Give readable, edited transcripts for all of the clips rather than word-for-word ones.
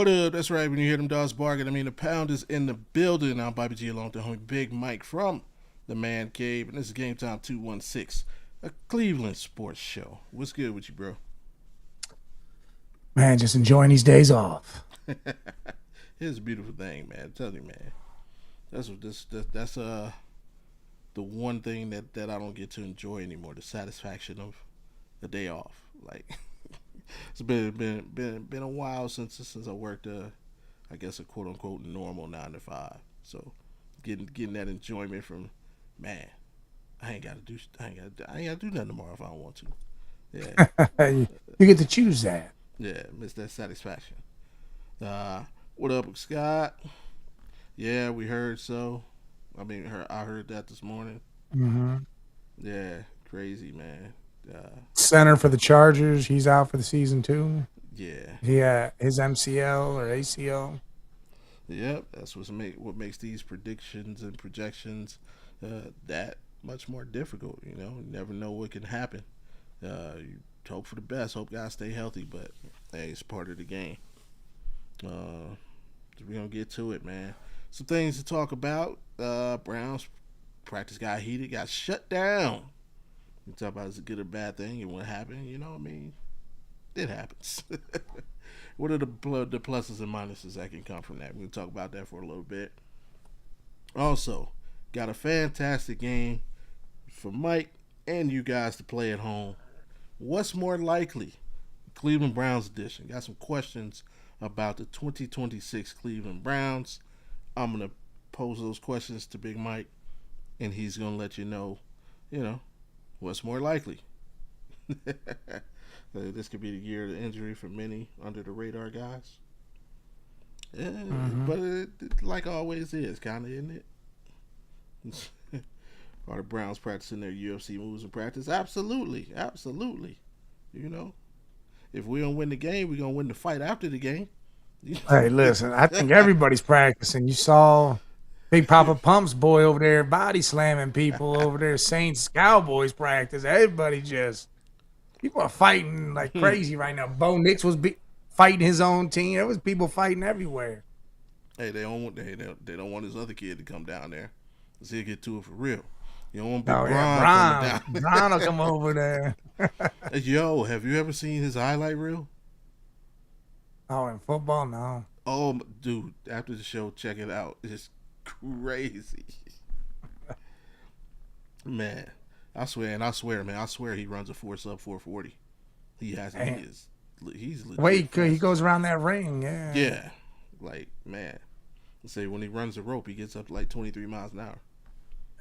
What up? That's right. When you hear them dogs barking, I mean the pound is in the building. I'm Bobby G along with the homie Big Mike from the Man Cave, and this is GameTime216, a Cleveland sports show. What's good with you, bro? Man, just enjoying these days off. Here's a beautiful thing, man. Tell you, man. That's what that's the one thing that I don't get to enjoy anymore. The satisfaction of the day off. Like it's been a while since I worked I guess a quote unquote normal 9 to 5. So getting that enjoyment from man, I ain't gotta do nothing tomorrow if I don't want to. Yeah, You get to choose that. yeah, miss that satisfaction. Uh, what up, Scott? Yeah, we heard so. I heard that this morning. hmm Yeah, crazy man. Uh, Center for the Chargers, he's out for the season too. yeah, Yeah, his MCL or ACL. yep. That's what makes these predictions and projections that much more difficult. You never know what can happen. You hope for the best. Hope guys stay healthy, but hey, it's part of the game. Uh, we're gonna get to it, man. Some things to talk about. Browns practice got heated, got shut down. You talk about is it a good or bad thing and what happened. I mean, it happens. What are the pluses and minuses that can come from that? We're gonna talk about that for a little bit. Also, got a fantastic game for Mike and you guys to play at home. What's more likely? Cleveland Browns edition. Got some questions about the 2026 Cleveland Browns. I'm gonna pose those questions to Big Mike, and he's gonna let you know, what's more likely. This could be the year of the injury for many under the radar guys. Yeah, hmm but it like always is, kind of, isn't it? Are the Browns practicing their UFC moves in practice? Absolutely, absolutely. You know, if we don't win the game, we're gonna win the fight after the game. Hey, listen, I think everybody's practicing. You saw Big Papa Pump's boy over there body slamming people over there. Saints Cowboys practice. Everybody just people are fighting like crazy right now. Bo Nix was fighting his own team. There was people fighting everywhere. Hey, they don't want his other kid to come down there. Cause he'll get to it for real. You don't want Big Oh yeah, Bron coming Bron. down. Bron will come over there. Yo, have you ever seen his highlight reel? Oh, in football, no. Oh, dude, after the show, check it out. It's crazy, man. Man. I swear he runs a 4.440. He has. He And is. He's legit wait, he fast. goes around that ring. Yeah, Yeah, like man. Say when he runs the rope, he gets up to like 23 miles an hour.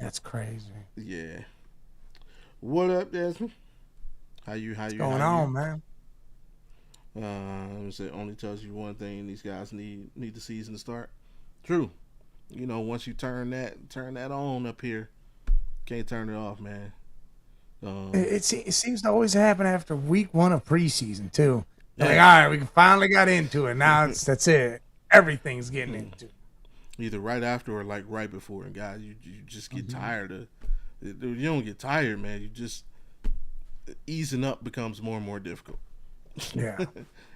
that's crazy. Yeah. What up, Desmond? What's How going you? on, man? It only tells you one thing: these guys need the season to start. True. Once you turn that on up here, can't turn it off, man. Um, It seems to always happen after week one of preseason too. They're like, yeah. all right, we finally got into it. Now that's it. Everything's getting into. Either right after or like right before, and guys, you just get hmm tired of. You don't get tired, man. You just easing up becomes more and more difficult. Yeah.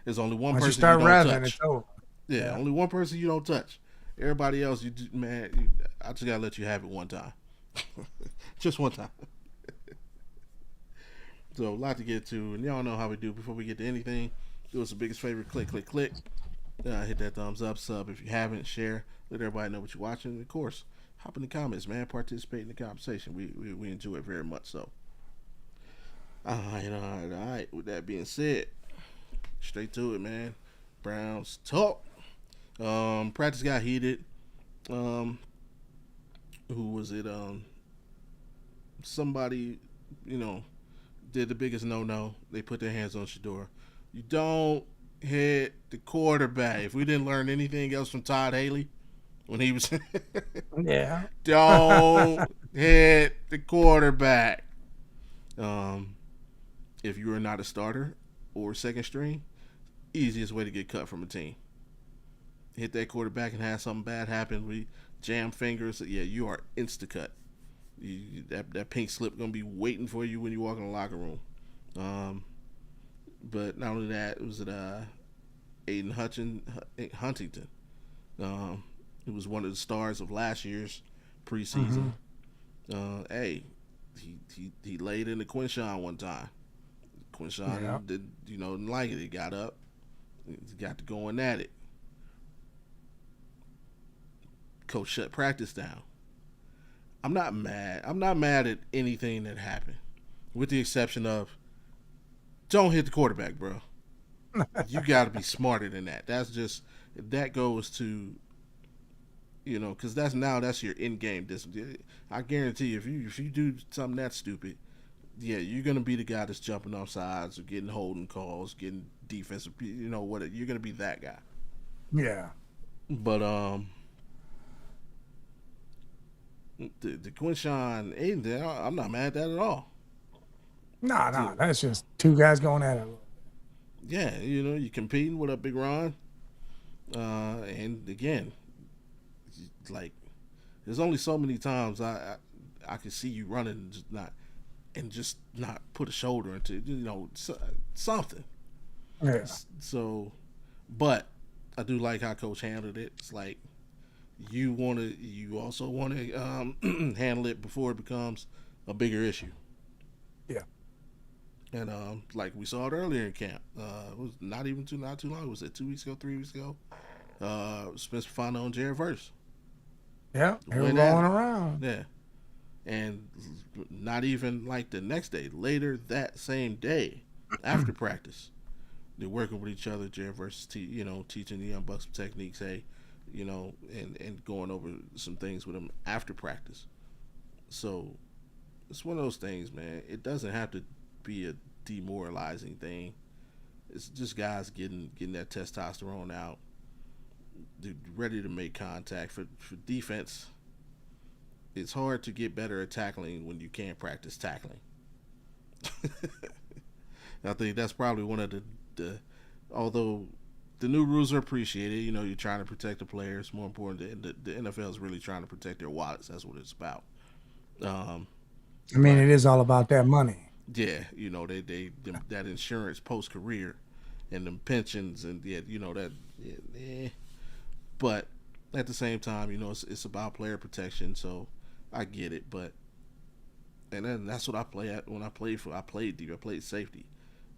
There's only one Once you person you start don't revving, it's touch. over. Yeah, Yeah. only one person you don't touch. Everybody else, I just gotta let you have it one time, just one time. So a lot to get to, and y'all know how we do. Before we get to anything, do us the biggest favor: click, click, click. Hit that thumbs up, sub if you haven't, share, let everybody know what you're watching. And of course, hop in the comments, man. Participate in the conversation. We enjoy it very much. So, all right. With that being said, straight to it, man. Browns talk. Practice got heated. Um, who was it? Somebody, you know, did the biggest no. They put their hands on Shador. You don't hit the quarterback. If we didn't learn anything else from Todd Haley when he was, Yeah. don't hit the quarterback. Um, if you are not a starter or second string, easiest way to get cut from a team. Hit that quarterback and have something bad happen. We jam fingers. Yeah, you are insta cut. That pink slip gonna be waiting for you when you walk in the locker room. Um, but not only that, Aiden Huntington. Um, he was one of the stars of last year's Mm-hmm. preseason. Hey, he laid into Quinshawn one time. Yeah. Quinshawn didn't like it. He got up, he got to going at it. Coach shut practice down. I'm not mad. I'm not mad at anything that happened, with the exception of don't hit the quarterback, bro. You got to be smarter than that. That's just that goes to because that's your in game discipline. I guarantee you, if you do something that stupid, yeah, you're gonna be the guy that's jumping off sides or getting holding calls, getting defensive. What you're gonna be that guy. Yeah. But the Quinshawn Aiden, I'm not mad at that at all. No, The, no, that's just two guys going at it. yeah, you're competing with a big Ron, and again, like there's only so many times I can see you running and just not put a shoulder into something. Yeah. So, but I do like how coach handled it. It's like you also want to handle it before it becomes a bigger issue. Yeah. And like we saw it earlier in camp, it was not too long. Was it 2 weeks ago, 3 weeks ago? Spencer Fano and Jared Verse Yeah. They were went at rolling it. around. Yeah, and not even like the next day. Later that same day, after practice, they're working with each other. Jared Verse, teaching the young bucks some techniques. Hey, and going over some things with them after practice. So it's one of those things, man. It doesn't have to be a demoralizing thing. It's just guys getting that testosterone out. They're ready to make contact for defense. It's hard to get better at tackling when you can't practice tackling. I think that's probably one of the although the new rules are appreciated. You're trying to protect the players. More important, the NFL is really trying to protect their wallets. That's what it's about. Um, I mean, but it is all about that money. yeah, that insurance post career and them pensions and yeah, that. Yeah. But at the same time, it's about player protection. So I get it, but and then that's what I play at when I played for. I played deep. I played safety,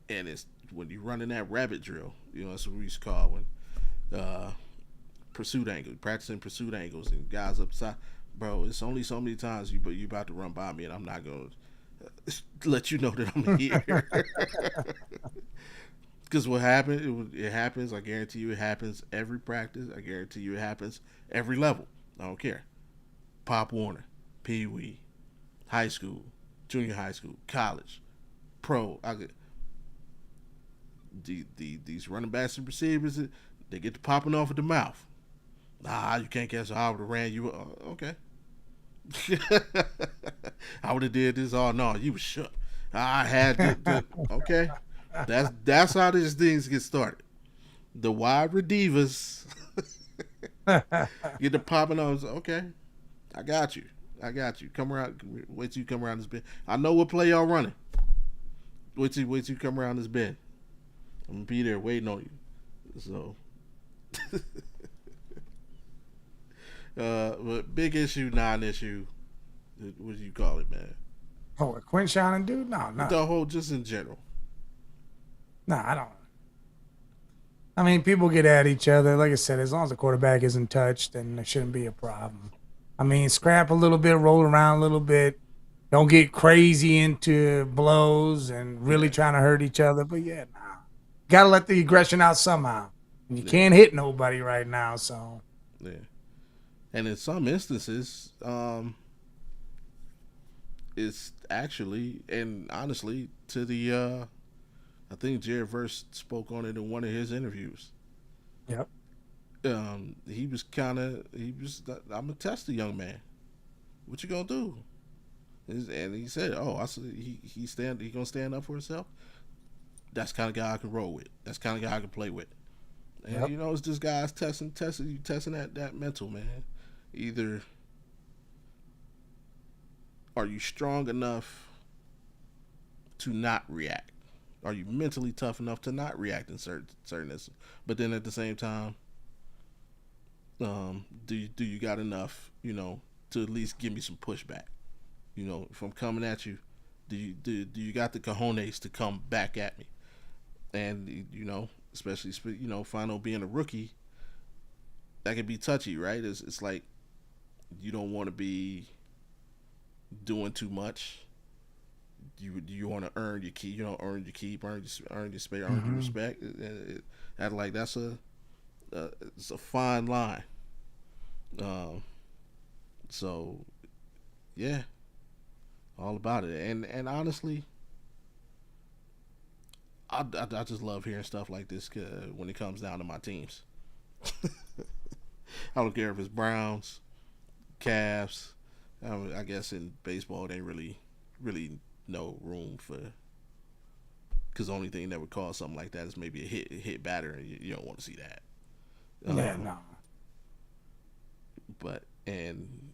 and it's when you running that rabbit drill. That's what we used to call when pursuit angle, practicing pursuit angles and guys upside. Bro, it's only so many times you about to run by me, and I'm not gonna let you know that I'm here. Because what happened, it happens. I guarantee you, it happens every practice. I guarantee you, it happens every level. I don't care. Pop Warner, Pee Wee, high school, junior high school, college, pro. These running backs and receivers, they get to popping off at the mouth. Nah, you can't catch. I would have ran you. Okay. I would have did this. Oh no, you was shook. I had okay. That's how these things get started. The wide receivers get the popping on. Okay, I got you. I got you. Come around. Wait till you come around this bend. I know what play y'all running. Wait till you come around this bend. I'm gonna be there waiting on you. So, but big issue, non-issue. What do you call it, man? Oh, a Quinshawn and dude? No, no, The whole, just in general. no. I don't. I mean, people get at each other. Like I said, as long as the quarterback isn't touched, then there shouldn't be a problem. I mean, scrap a little bit, roll around a little bit. Don't get crazy into blows and really Yeah, trying to hurt each other. But yeah, nah. Got to let the aggression out somehow. And you yeah, can't hit nobody right now. So, yeah. And in some instances, it's actually and honestly to the I think Jared Verse spoke on it in one of his interviews. yep. He was I'm gonna test the young man. What you gonna do? And he said, "Oh, I said he gonna stand up for himself. That's kind of guy I can roll with. That's kind of guy I can play with." And Yep. it's just guys testing that mental, man. Either are you strong enough to not react, Are you mentally tough enough to not react in certain instances? But then at the same time, do you got enough, to at least give me some pushback? If I'm coming at you, do you got the cojones to come back at me? And especially Fano being a rookie, that can be touchy, right? It's like you don't want to be doing too much. You want to earn your keep, earn your keep, earn your space, earn your Mm-hmm. respect. Like that's it's a fine line. Um, so yeah, all about it. And honestly, I just love hearing stuff like this when it comes down to my teams. I don't care if it's Browns, Cavs. I guess in baseball they really no room for, because the only thing that would cause something like that is maybe a hit batter, and you don't want to see that. Yeah, Um, no. but and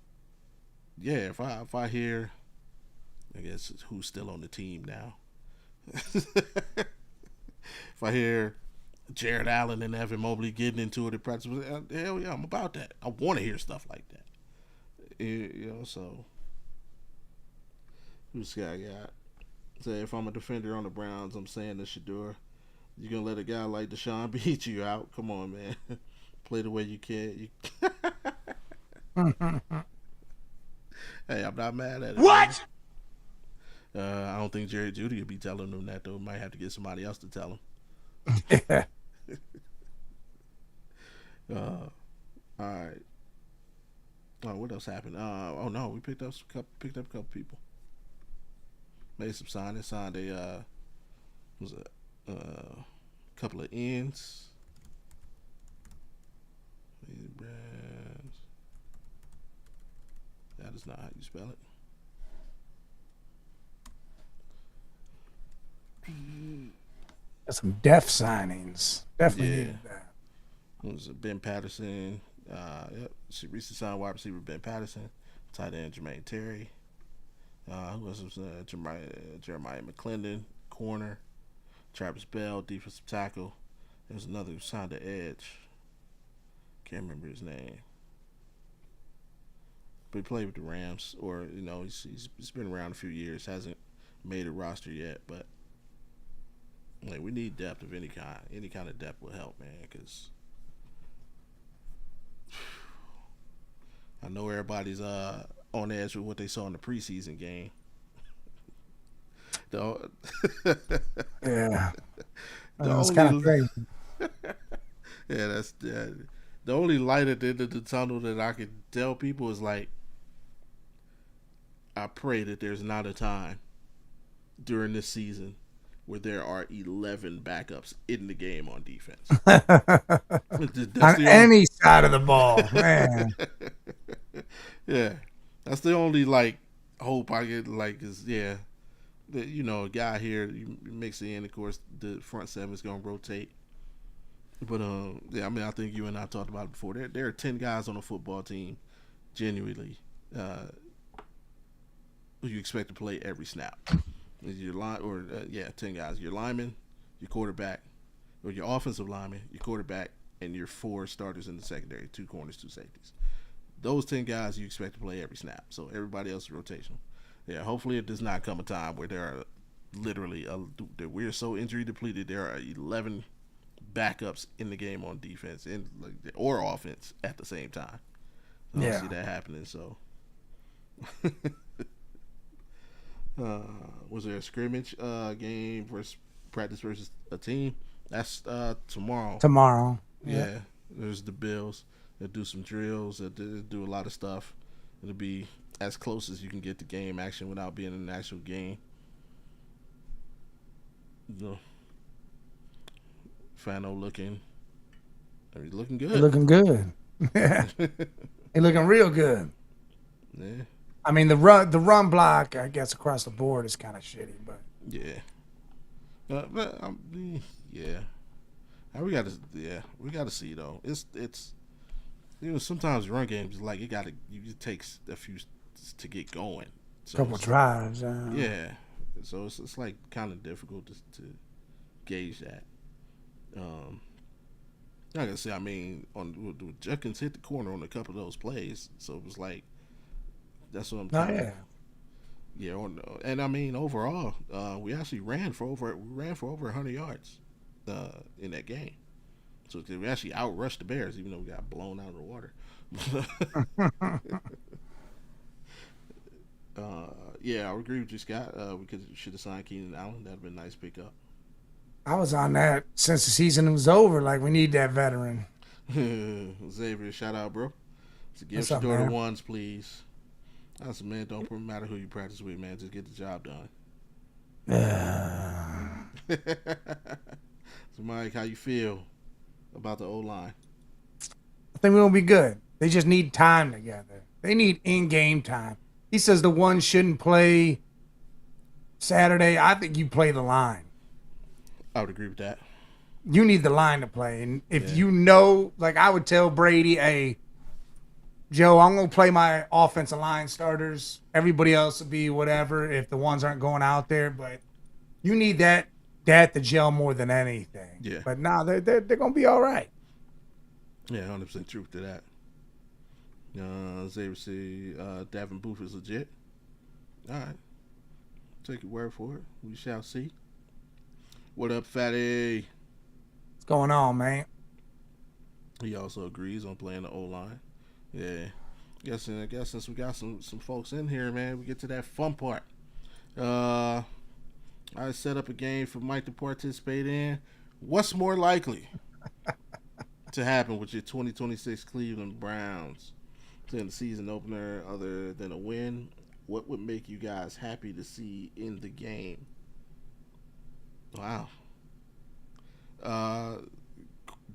yeah, if I hear, I guess who's still on the team now. If I hear Jared Allen and Evan Mobley getting into it in practice, hell yeah, I'm about that. I want to hear stuff like that. So who's this guy got? Say if I'm a defender on the Browns, I'm saying to Shador, you gonna let a guy like Deshaun beat you out? Come on, man. Play the way you can. Hey, I'm not mad at it, man. What? I don't think Jerry Judy will be telling them that though. Might have to get somebody else to tell Yeah. him. All right. Oh, what else happened? Oh no, we picked up a couple people. Made some signings. Signed a was a couple of ends. That is not how you spell it. That's some def signings. Definitely Yeah, needed that. it was Ben Patterson. Yep, she recently signed wide receiver Ben Patterson, tight end Jermaine Terry. Who else was Jeremiah McClendon, corner. Travis Bell, defensive tackle. There's another who signed the edge. Can't remember his name, but he played with the Rams, or he's been around a few years. Hasn't made a roster yet, but like we need depth of any kind. Any kind of depth will help, man. Because I know everybody's on edge with what they saw in the preseason game. The, Yeah. the It's kind of only crazy. yeah, that's the only light at the end of the tunnel that I can tell people is like, I pray that there's not a time during this season where there are 11 backups in the game on defense. That's On the only. any side of the ball, man. Yeah, that's the only like hope I get. Like, is yeah, that a guy here you mix it in. Of course, the front seven is gonna rotate. But yeah, I mean, I think you and I talked about it before. There are 10 guys on a football team, genuinely, uh, who you expect to play every snap. Your line, or yeah, 10 guys. Your lineman, your quarterback, or your offensive lineman, your quarterback, and your four starters in the secondary, two corners, two safeties. Those 10 guys you expect to play every snap. So everybody else is rotational. Yeah, hopefully it does not come a time where there are literally that we're so injury depleted. There are 11 backups in the game on defense and or offense at the same time. I don't see Yeah. that happening. So, was there a scrimmage game versus practice versus a team? That's tomorrow. Tomorrow. Yeah. Yeah, there's the Bills. They'll do some drills. They'll do a lot of stuff. It'll be as close as you can get to game action without being an actual game. The Fano looking, I mean, looking They good. looking good. Yeah. They looking real good. Yeah, I mean the run block, I guess, across the board is kind of shitty, but yeah. But yeah. We gotta see though. It's sometimes run games like it takes a few to get going. a So couple it's drives. yeah. So it's like kind of difficult to gauge that. Um, like I said, I mean, Judkins hit the corner on a couple of those plays, so it was like that's what I'm Oh kind of yeah. yeah. And I mean, overall, we actually ran for over 100 yards in that game. So we actually outrushed the Bears, even though we got blown out of the water. Yeah, I agree with you, Scott. We should have signed Keenan Allen. That'd have been a nice pickup. I was on that since the season was over. Like we need that veteran. Xavier, shout out, bro. So give What's up, Shador the man? ones, please. I said, man, don't matter who you practice with, man. Just get the job done. So, Mike, how you feel about the O line? I think we're gonna be good. They just need time together. They need in-game time. He says the one shouldn't play Saturday. I think you play the line. I would agree with that. You need the line to play. And if Yeah. you know, like I would tell Brady, hey, Joe, I'm gonna play my offensive line starters. Everybody else will be whatever if the ones aren't going out there. But you need that to gel more than anything. Yeah. But nah, they're gonna be all right. Yeah, 100% truth to that. Xavier say Davin Booth is legit. All right. Take your word for it. We shall see. What up, Fatty? What's going on, man? He also agrees on playing the O line. Yeah. I guess since we got some folks in here, man, we get to that fun part. I set up a game for Mike to participate in. What's more likely to happen with your 2026 Cleveland Browns in the season opener other than a win? What would make you guys happy to see in the game? Wow. Uh,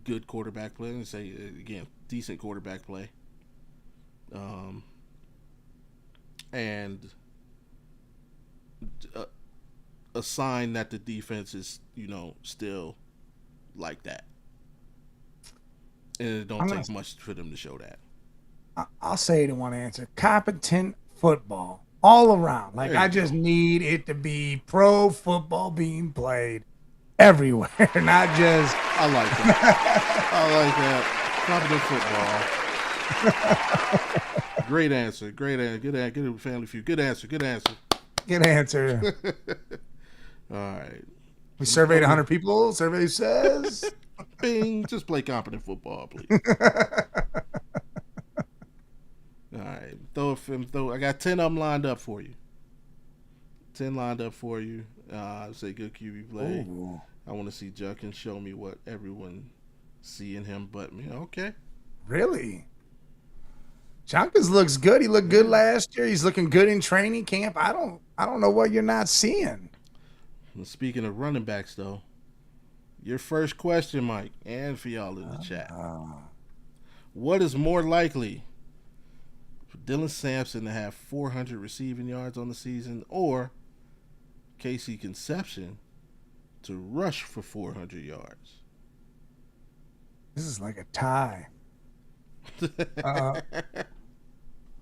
Good quarterback play. Let's say again, decent quarterback play. Um, and a, a sign that the defense is, still like that. And it don't take much for them to show that. I'll say it in one answer: competent football all around. Like There I you just go. need it to be pro football being played everywhere, not just I like that. I like that. Competent football. Great answer. Great answer. Good family feud. Good answer. Good answer. good answer. All right. We surveyed 100 people. Survey says Bing. Just play competent football, please. All right. Throw. I got 10 of them lined up for you. 10 lined up for you. Say good QB play. Ooh. I want to see Juckins show me what everyone see in him but me. Okay. Really? Jenkins looks good. He looked good last year. He's looking good in training camp. I don't know what you're not seeing. And speaking of running backs, though, your first question, Mike, and for y'all in the chat. What is more likely for Dylan Sampson to have 400 receiving yards on the season or Casey Conception to rush for 400 yards? This is like a tie.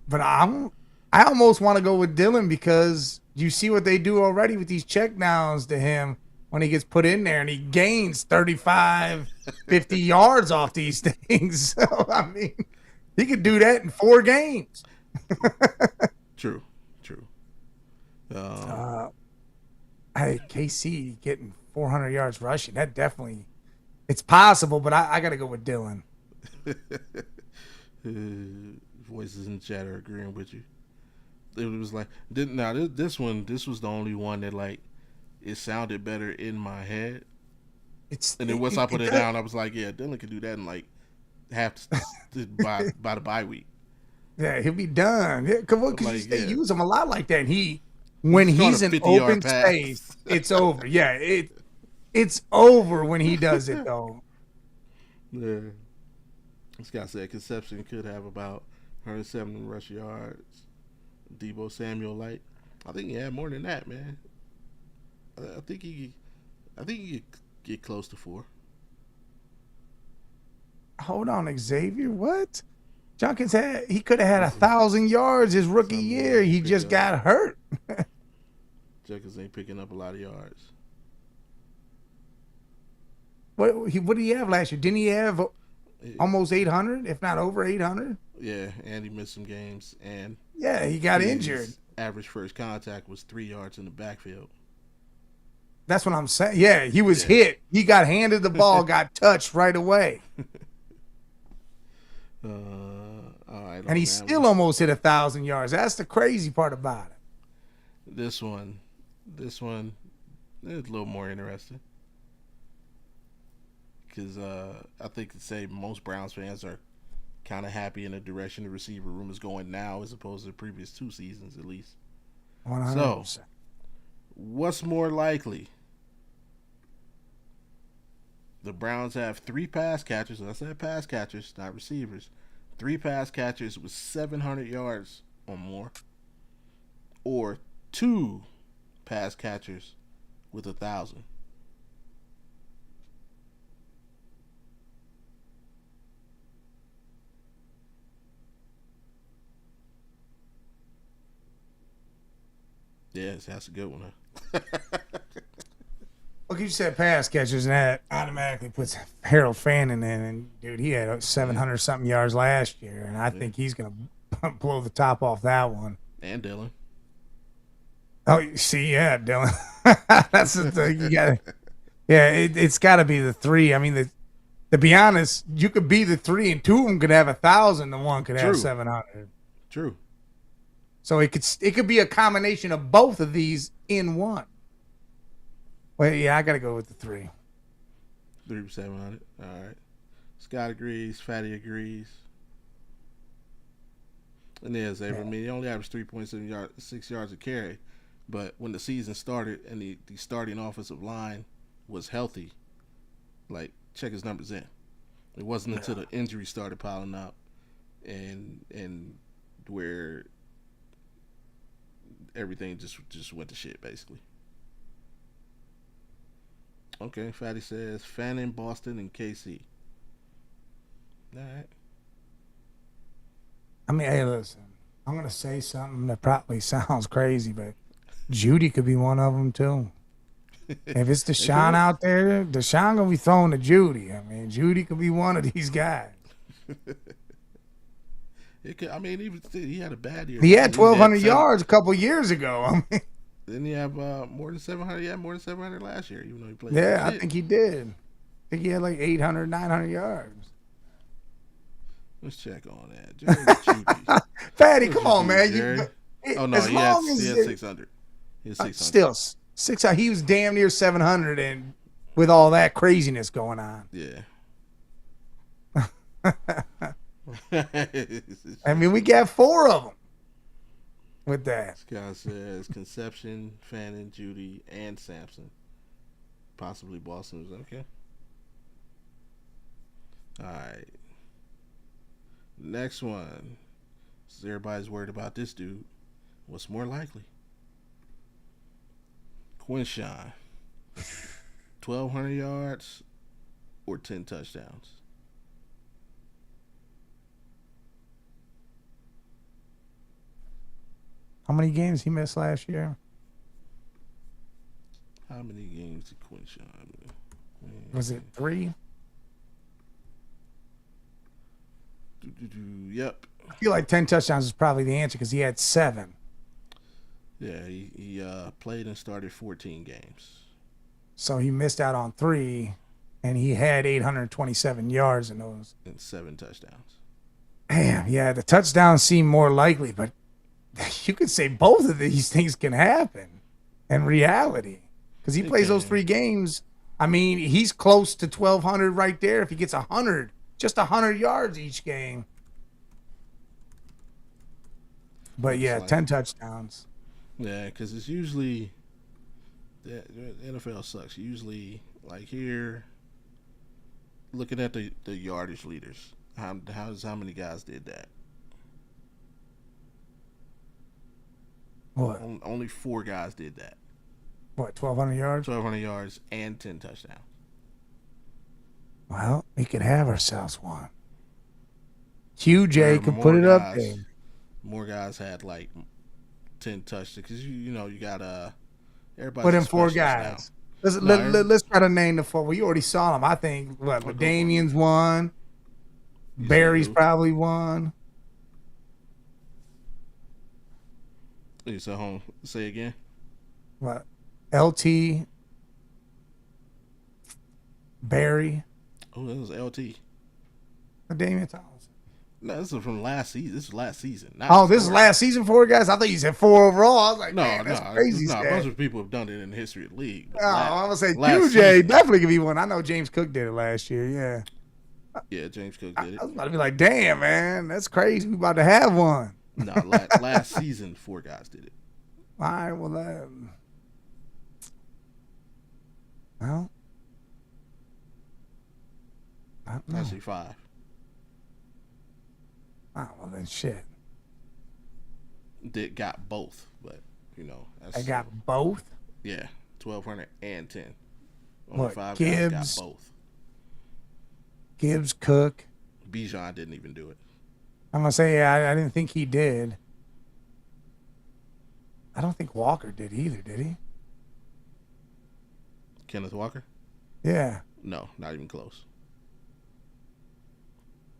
But I almost want to go with Dylan because you see what they do already with these checkdowns to him when he gets put in there and he gains 35, 50 yards off these things. So, I mean, he could do that in 4 games. True. Hey, KC getting 400 yards rushing, that definitely, it's possible, but I got to go with Dylan. Voices in the chat are agreeing with you. It was like this was the only one that like it sounded better in my head. And then once I put it down, I was like, yeah, Dylan could do that in like by the bye week. Yeah, he'll be done. Yeah, because they use him a lot like that. And when He's he's in open space, it's over. Yeah, it's over when he does it though. Yeah. Scott said Conception could have about 170 rush yards. Debo Samuel light. I think he had more than that, man. I think he could get close to 4. Hold on, Xavier. What? Junkins he could have had 1,000 yards his rookie year. He just got hurt. Junkins ain't picking up a lot of yards. What did he have last year? Didn't he have It- almost 800, if not over 800? yeah, and he missed some games, and Yeah, he got injured. his average first contact was 3 yards in the backfield. That's what I'm saying. Yeah, he was Yeah. hit. He got handed the ball, got touched right away. All right, And he still almost hit 1,000 yards. That's the crazy part about it. this one is a little more interesting because I think to say most Browns fans are kind of happy in the direction the receiver room is going now, as opposed to the previous 2 seasons at least. 100%. So, what's more likely? The Browns have 3 pass catchers. I said pass catchers, not receivers. 3 pass catchers with 700 yards or more, or 2 pass catchers with 1,000. Yes, that's a good one. Huh? Look, you said pass catchers, and that automatically puts Harold Fannin in. And, dude, he had 700-something yards last year, and I think he's going to blow the top off that one. And Dylan. Oh, you see, yeah, Dylan. That's the thing. You got yeah, it's got to be the three. I mean, to be honest, you could be the three, and 2 of them could have 1,000, and 1 could have 700. True. So it could be a combination of both of these in one. Well, yeah, I got to go with the 3. 3 for 700. All right. Scott agrees. Fatty agrees. And there's Xavier. I mean, he only averaged 3.6 yards a carry. But when the season started and the starting offensive line was healthy, like, check his numbers in. It wasn't until the injury started piling up and where everything just went to shit, basically. Okay, Fatty says Fannin, Boston, and KC. All right. I mean, hey, listen, I'm going to say something that probably sounds crazy, but Judy could be one of them, too. If it's Deshaun out there, Deshaun going to be throwing to Judy. I mean, Judy could be one of these guys. I mean, even he had a bad year. He had 1,200 yards a couple years ago. I mean, didn't he have more than 700? He had more than 700 last year, even though he played. Yeah, I think he did. I think he had like 800, 900 yards. Let's check on that. Jerry Fatty, come on, man. Oh, no, he had 600. He had 600. Still, 600. He was damn near 700 and with all that craziness going on. Yeah. I mean, we got 4 of them with that. Scott says Conception, Fannin, Judy, and Sampson. Possibly Boston. Okay. All right. Next one. So everybody's worried about this dude. What's more likely? Quinshawn. 1,200 yards or 10 touchdowns? How many games he missed last year? How many games did Quinshawn miss? Was it 3? Yep. I feel like 10 touchdowns is probably the answer because he had 7. Yeah, he played and started 14 games. So he missed out on 3, and he had 827 yards in those. And 7 touchdowns. Damn, yeah, the touchdowns seem more likely, but you could say both of these things can happen in reality because he plays those 3 games. I mean, he's close to 1,200 right there if he gets 100, just 100 yards each game. But yeah, 10 touchdowns. Yeah, because it's usually the NFL sucks. Usually, like here, looking at the yardage leaders, how many guys did that? What? Only 4 guys did that. What, 1,200 yards? 1,200 yards and 10 touchdowns. Well, we could have ourselves one. QJ could put it up there. More guys had like 10 touchdowns because you got everybody. Put in 4 guys. No, Let's try to name the four. Well, you already saw them. I think what I'll go for it. Damien's one. You said Barry's who? probably one. You said home. Say again. What? LT, Barry, Oh, that was LT. Damian Thomas. No, this is from last season. This is last season. Not Oh, this is four. last season for guys. I thought you said four overall. I was like, No, man, that's no, crazy. no. A Stat. bunch of people have done it in the history of the league. Oh, I'm gonna say last QJ season, definitely could be one. I know James Cook did it last year. Yeah, yeah, James Cook I did it. was about to be like, damn, man, that's crazy. We about to have one. No, last season, 4 guys did it. All right, well, well, I don't know. Actually, 5. Oh, well, then shit. That got both, but that's I got both. yeah, 1,200 and 10. Only What, 5 guys Gibbs? got both. Gibbs, Cook. Bijan didn't even do it. I'm gonna say, yeah, I didn't think he did. I don't think Walker did either, did he? Kenneth Walker? Yeah. No, not even close.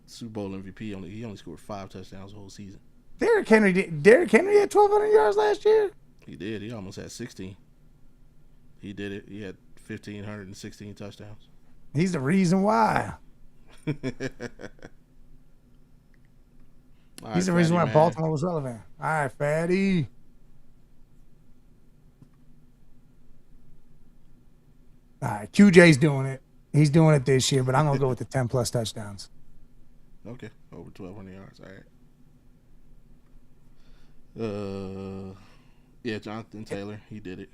Super Bowl MVP. He only scored 5 touchdowns the whole season. Derrick Henry had 1,200 yards last year. He did. He almost had 16. He did it. He had 1,516 touchdowns. He's the reason why. He's the reason why Baltimore was relevant. All right, Fatty. All right, QJ's doing it. He's doing it this year, but I'm gonna go with the 10+ touchdowns. Okay, over 1,200 yards. All right. Yeah, Jonathan Taylor, he did it.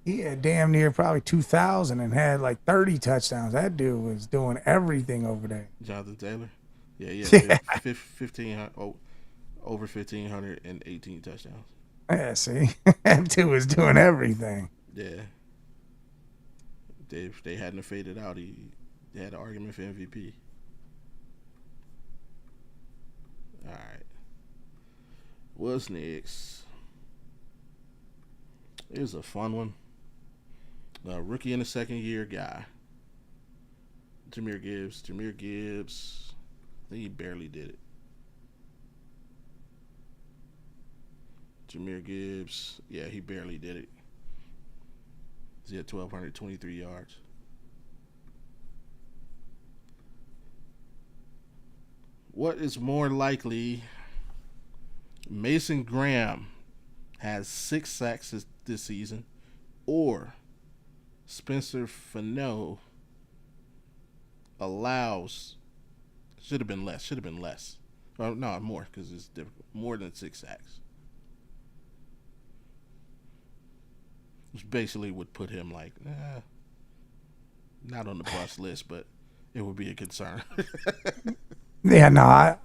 He had damn near probably 2,000 and had like 30 touchdowns. That dude was doing everything over there. Jonathan Taylor, yeah, Yeah. 1,500, over 1,518 touchdowns. Yeah, see, that dude was doing everything. Yeah. If they hadn't faded out, he had an argument for MVP. All right. What's next? Here's a fun one. Rookie in the second year guy. Jahmyr Gibbs. I think he barely did it. Jahmyr Gibbs. Yeah, he barely did it. He had 1,223 yards. What is more likely? Mason Graham has 6 sacks this season, or Spencer Fano allows should have been less. No, more because it's difficult. More than 6 sacks. Which basically would put him like, not on the bust list, but it would be a concern. Yeah, no,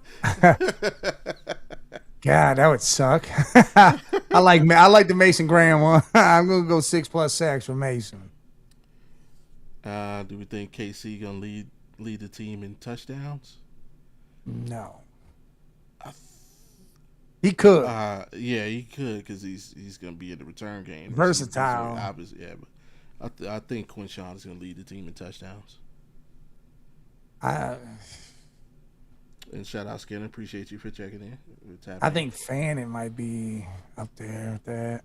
God, that would suck. I like the Mason Graham one. I'm gonna go 6+ sacks for Mason. Do we think KC gonna lead the team in touchdowns? No, he could. Yeah, he could because he's gonna be in the return game. Versatile. Obviously, yeah, but I think Quinshawn is gonna lead the team in touchdowns. And shout out Skinner, appreciate you for checking in. I think Fannin might be up there with that.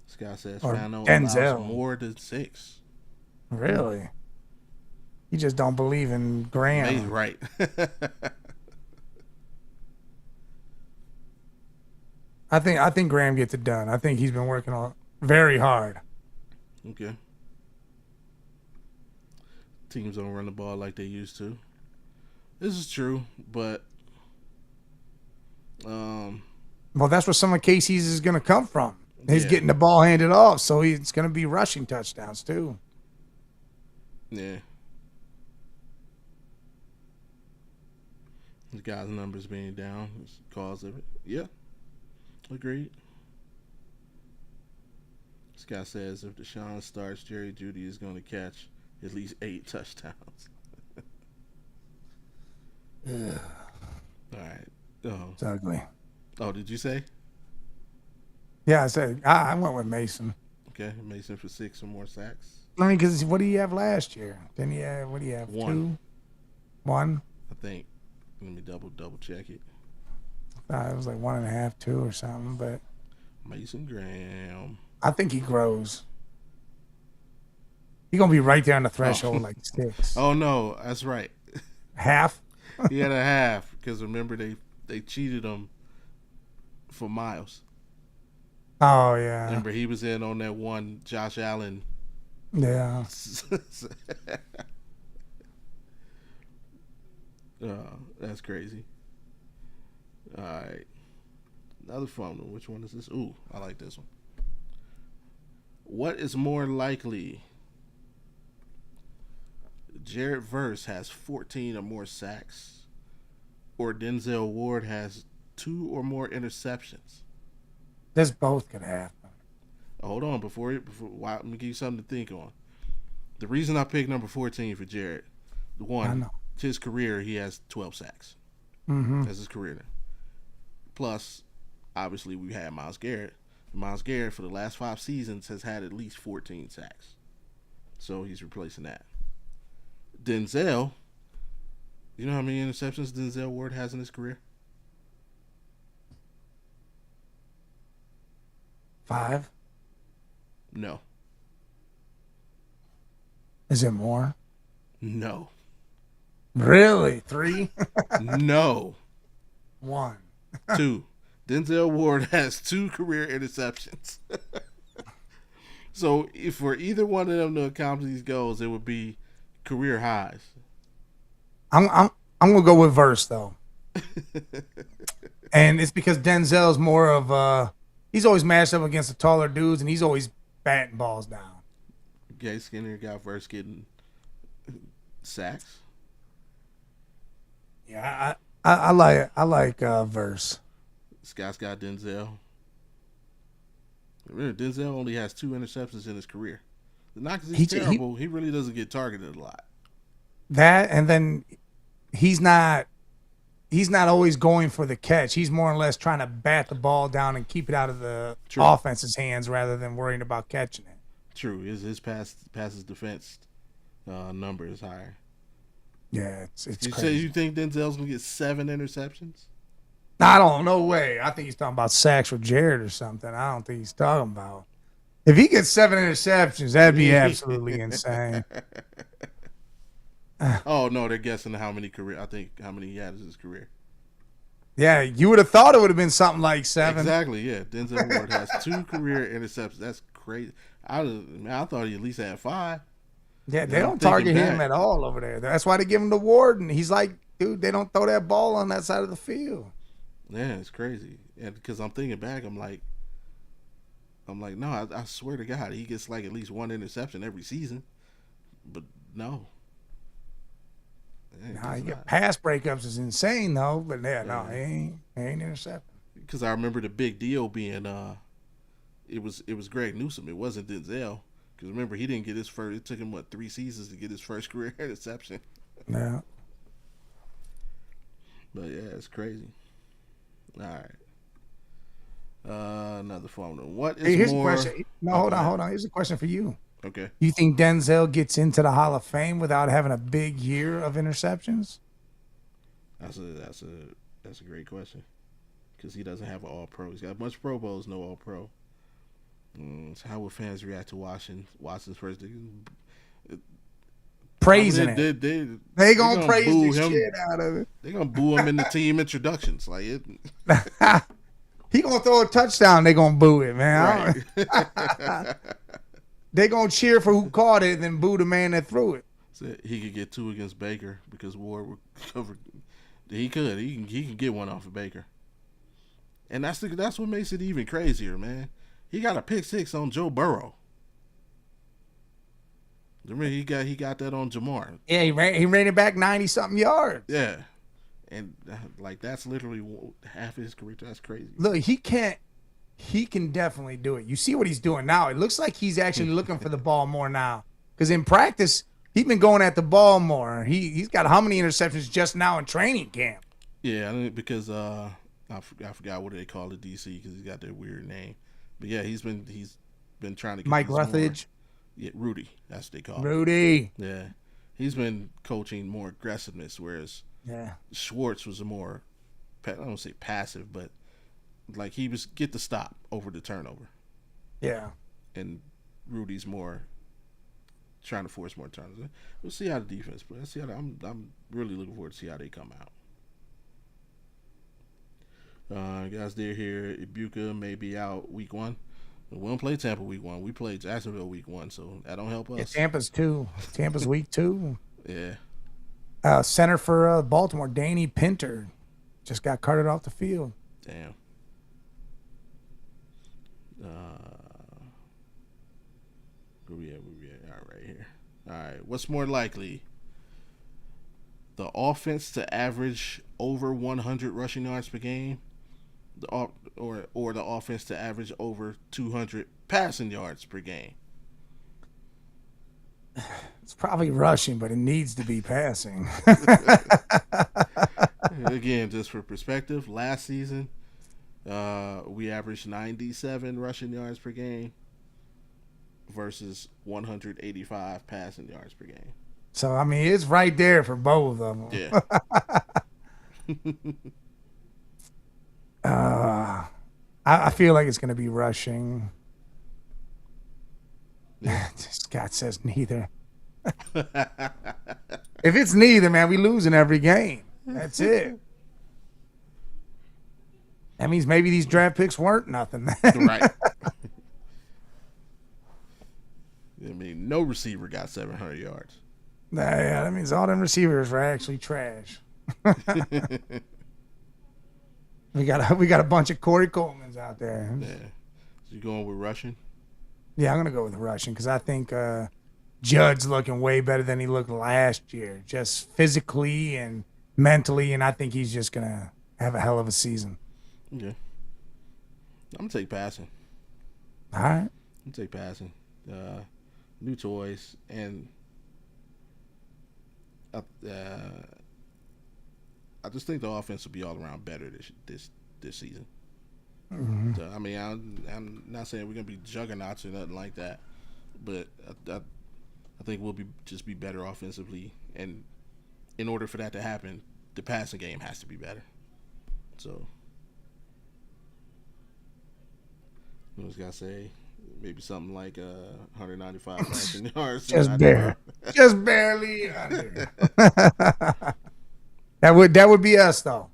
Scott says Or Fano Denzel. allows more than 6. Really? You just don't believe in Graham. He's right. I think Graham gets it done. I think he's been working on very hard. Okay. Teams don't run the ball like they used to. This is true, but well, that's where some of Casey's is going to come from. He's Yeah. getting the ball handed off, so he's going to be rushing touchdowns too. yeah. The guy's numbers being down is the cause of it. Yeah. Agreed. Scott says if Deshaun starts, Jerry Jeudy is going to catch at least 8 touchdowns. Yeah. All right. Oh. It's ugly. Oh, did you say? Yeah, I said I went with Mason. Okay, Mason for 6 or more sacks. I mean, because what did he have last year? Didn't he have, what do you have? One, 2? 1? I think. Let me double check it. It was like 1.5, 2 or something. But Mason Graham. I think he grows. He's going to be right there on the threshold Oh, like 6. oh no, that's right. Half? He had a half because remember they cheated him for Miles. Oh, yeah. Remember he was in on that one Josh Allen. Yeah. That's crazy. All right, another fun one. Which one is this? Ooh, I like this one. What is more likely? Jared Verse has 14 or more sacks, or Denzel Ward has 2 or more interceptions. This both could happen. Hold on, let me give you something to think on. The reason I picked number 14 for Jared, the I one, know. his career, he has 12 sacks. Mm-hmm. That's his career now. Plus, obviously, we had Myles Garrett. Myles Garrett, for the last 5 seasons, has had at least 14 sacks. So he's replacing that. Denzel, you know how many interceptions Denzel Ward has in his career? 5? No. Is it more? No. Really? 3? No. 1. 2. Denzel Ward has 2 career interceptions. So if for either one of them to accomplish these goals, it would be career highs. I'm gonna go with Verse though, and it's because Denzel's more of he's always matched up against the taller dudes, and he's always batting balls down. Gay Skinner got Verse getting sacks. Yeah, I like Verse. Scott's got Denzel. Remember, Denzel only has 2 interceptions in his career. Not because he's terrible. He really doesn't get targeted a lot. That, and then he's not always going for the catch. He's more or less trying to bat the ball down and keep it out of the offense's hands rather than worrying about catching it. True. His passes defense number is higher. Yeah, it's you crazy. Say you think Denzel's gonna get 7 interceptions? I don't. No way. I think he's talking about sacks with Jared or something. I don't think he's talking about. If he gets 7 interceptions, that'd be absolutely insane. Oh no, they're guessing how many he had in his career. Yeah, you would have thought it would have been something like 7. Exactly. Yeah, Denzel Ward has 2 career interceptions. That's crazy. I thought he at least had 5. Yeah, they don't target him at all over there. That's why they give him the Warden. He's like, dude, they don't throw that ball on that side of the field. Yeah, it's crazy. And because I'm thinking back, I'm like, no, I swear to God, he gets like at least 1 interception every season. But no. Nah, you get pass breakups is insane though. But yeah, no, he ain't intercepting. Because I remember the big deal being it was Greg Newsome. It wasn't Denzel. Because remember, he didn't get his first. It took him 3 seasons to get his first career interception. Yeah. But yeah, it's crazy. All right. Another phone one. What is Here's more? a question. No, hold on. Here's a question for you. Okay. You think Denzel gets into the Hall of Fame without having a big year of interceptions? That's a great question. Because he doesn't have an All Pro. He's got a bunch of Pro Bowls, no All Pro. So how would fans react to Watson's first? Praising it. They gonna praise the shit out of it. They gonna boo him in the team introductions, like it. He gonna throw a touchdown. They gonna boo it, man. Right. They gonna cheer for who caught it, and then boo the man that threw it. So he could get 2 against Baker because Ward would cover. He can get 1 off of Baker, and that's what makes it even crazier, man. He got a pick 6 on Joe Burrow. Remember, he got that on Jamar. Yeah, he ran it back 90-something yards. Yeah, and like that's literally half of his career. That's crazy. Look, he can definitely do it. You see what he's doing now. It looks like he's actually looking for the ball more now. Because in practice, he's been going at the ball more. He's got how many interceptions just now in training camp? Yeah, I mean, because I forgot what they call it, DC, because he's got that weird name. But yeah, he's been trying to get Mike Ruthage. Yeah, Rudy. That's what they call him. Rudy. Yeah, he's been coaching more aggressiveness, whereas Yeah. Schwartz was a more I don't say passive, but like he was get the stop over the turnover, Yeah. and Rudy's more trying to force more turnovers. We'll see how the defense plays. See how I'm really looking forward to see how they come out. Guys, they're here. Ibuka may be out week one. We don't play Tampa week one. We play Jacksonville week one, so that don't help Yeah. us. Tampa's week 2. Yeah. Center for Baltimore, Danny Pinter, just got carted off the field. Damn. Where we at? All right, here. All right. What's more likely? The offense to average over 100 rushing yards per game, or the offense to average over 200 passing yards per game. It's probably rushing, but it needs to be passing. Again, just for perspective, last season we averaged 97 rushing yards per game versus 185 passing yards per game. So I mean, it's right there for both of them. Yeah. I feel like it's going to be rushing. Yeah. Scott says neither. If it's neither, man, we losing every game. That's it. That means maybe these draft picks weren't nothing. Right. I mean, no receiver got 700 yards. Yeah, that means all them receivers were actually trash. We got a bunch of Corey Colemans out there. Yeah. So you going with rushing? Yeah, I'm gonna go with rushing because I think Judd's looking way better than he looked last year, just physically and mentally, and I think he's just gonna have a hell of a season. Okay. I'm gonna take passing. All right. I'm gonna take passing. New toys and I just think the offense will be all around better this season. Mm-hmm. So, I mean, I'm not saying we're gonna be juggernauts or nothing like that, but I think we'll just be better offensively, and in order for that to happen, the passing game has to be better. So, I was gonna say maybe something like 195 passing yards. Just barely under. That would be us though.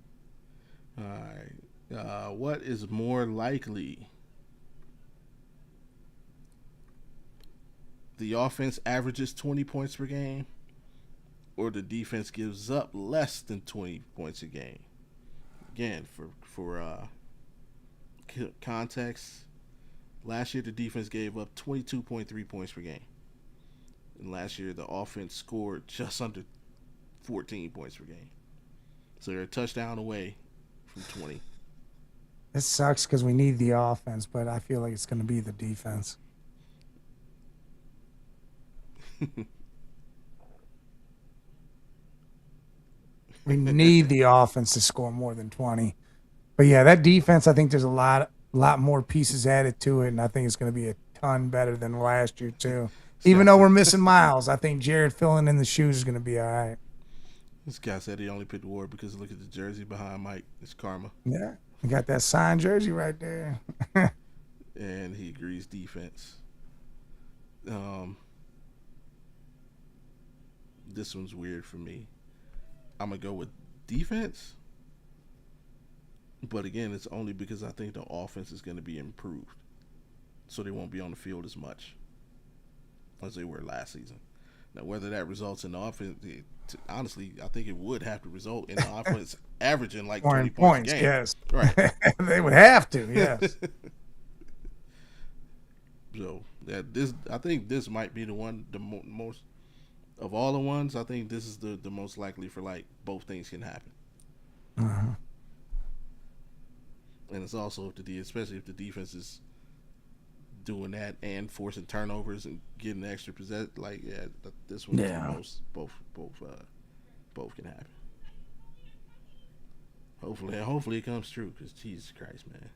All right. What is more likely? The offense averages 20 points per game, or the defense gives up less than 20 points a game. Again, for context, last year the defense gave up 22.3 points per game, and last year the offense scored just under 14 points per game. So they're a touchdown away from 20. It sucks because we need the offense, but I feel like it's going to be the defense. We need the offense to score more than 20. But yeah, that defense, I think there's a lot more pieces added to it, and I think it's going to be a ton better than last year too. Even though we're missing Miles, I think Jared filling in the shoes is going to be all right. This guy said he only picked Ward because look at the jersey behind Mike. It's karma. Yeah, you got that signed jersey right there. And he agrees defense. This one's weird for me. I'm going to go with defense. But again, it's only because I think the offense is going to be improved. So they won't be on the field as much as they were last season. Now, whether that results in the offense, honestly, I think it would have to result in the offense averaging like 20 points a game. Yes. Right. They would have to, yes. So, I think this might be the one, the most, of all the ones, I think this is the most likely for like both things can happen. Uh-huh. And it's also especially if the defense is doing that and forcing turnovers and getting extra possession. Like, yeah, this one's the most. Both can happen. Hopefully it comes true. Because Jesus Christ, man.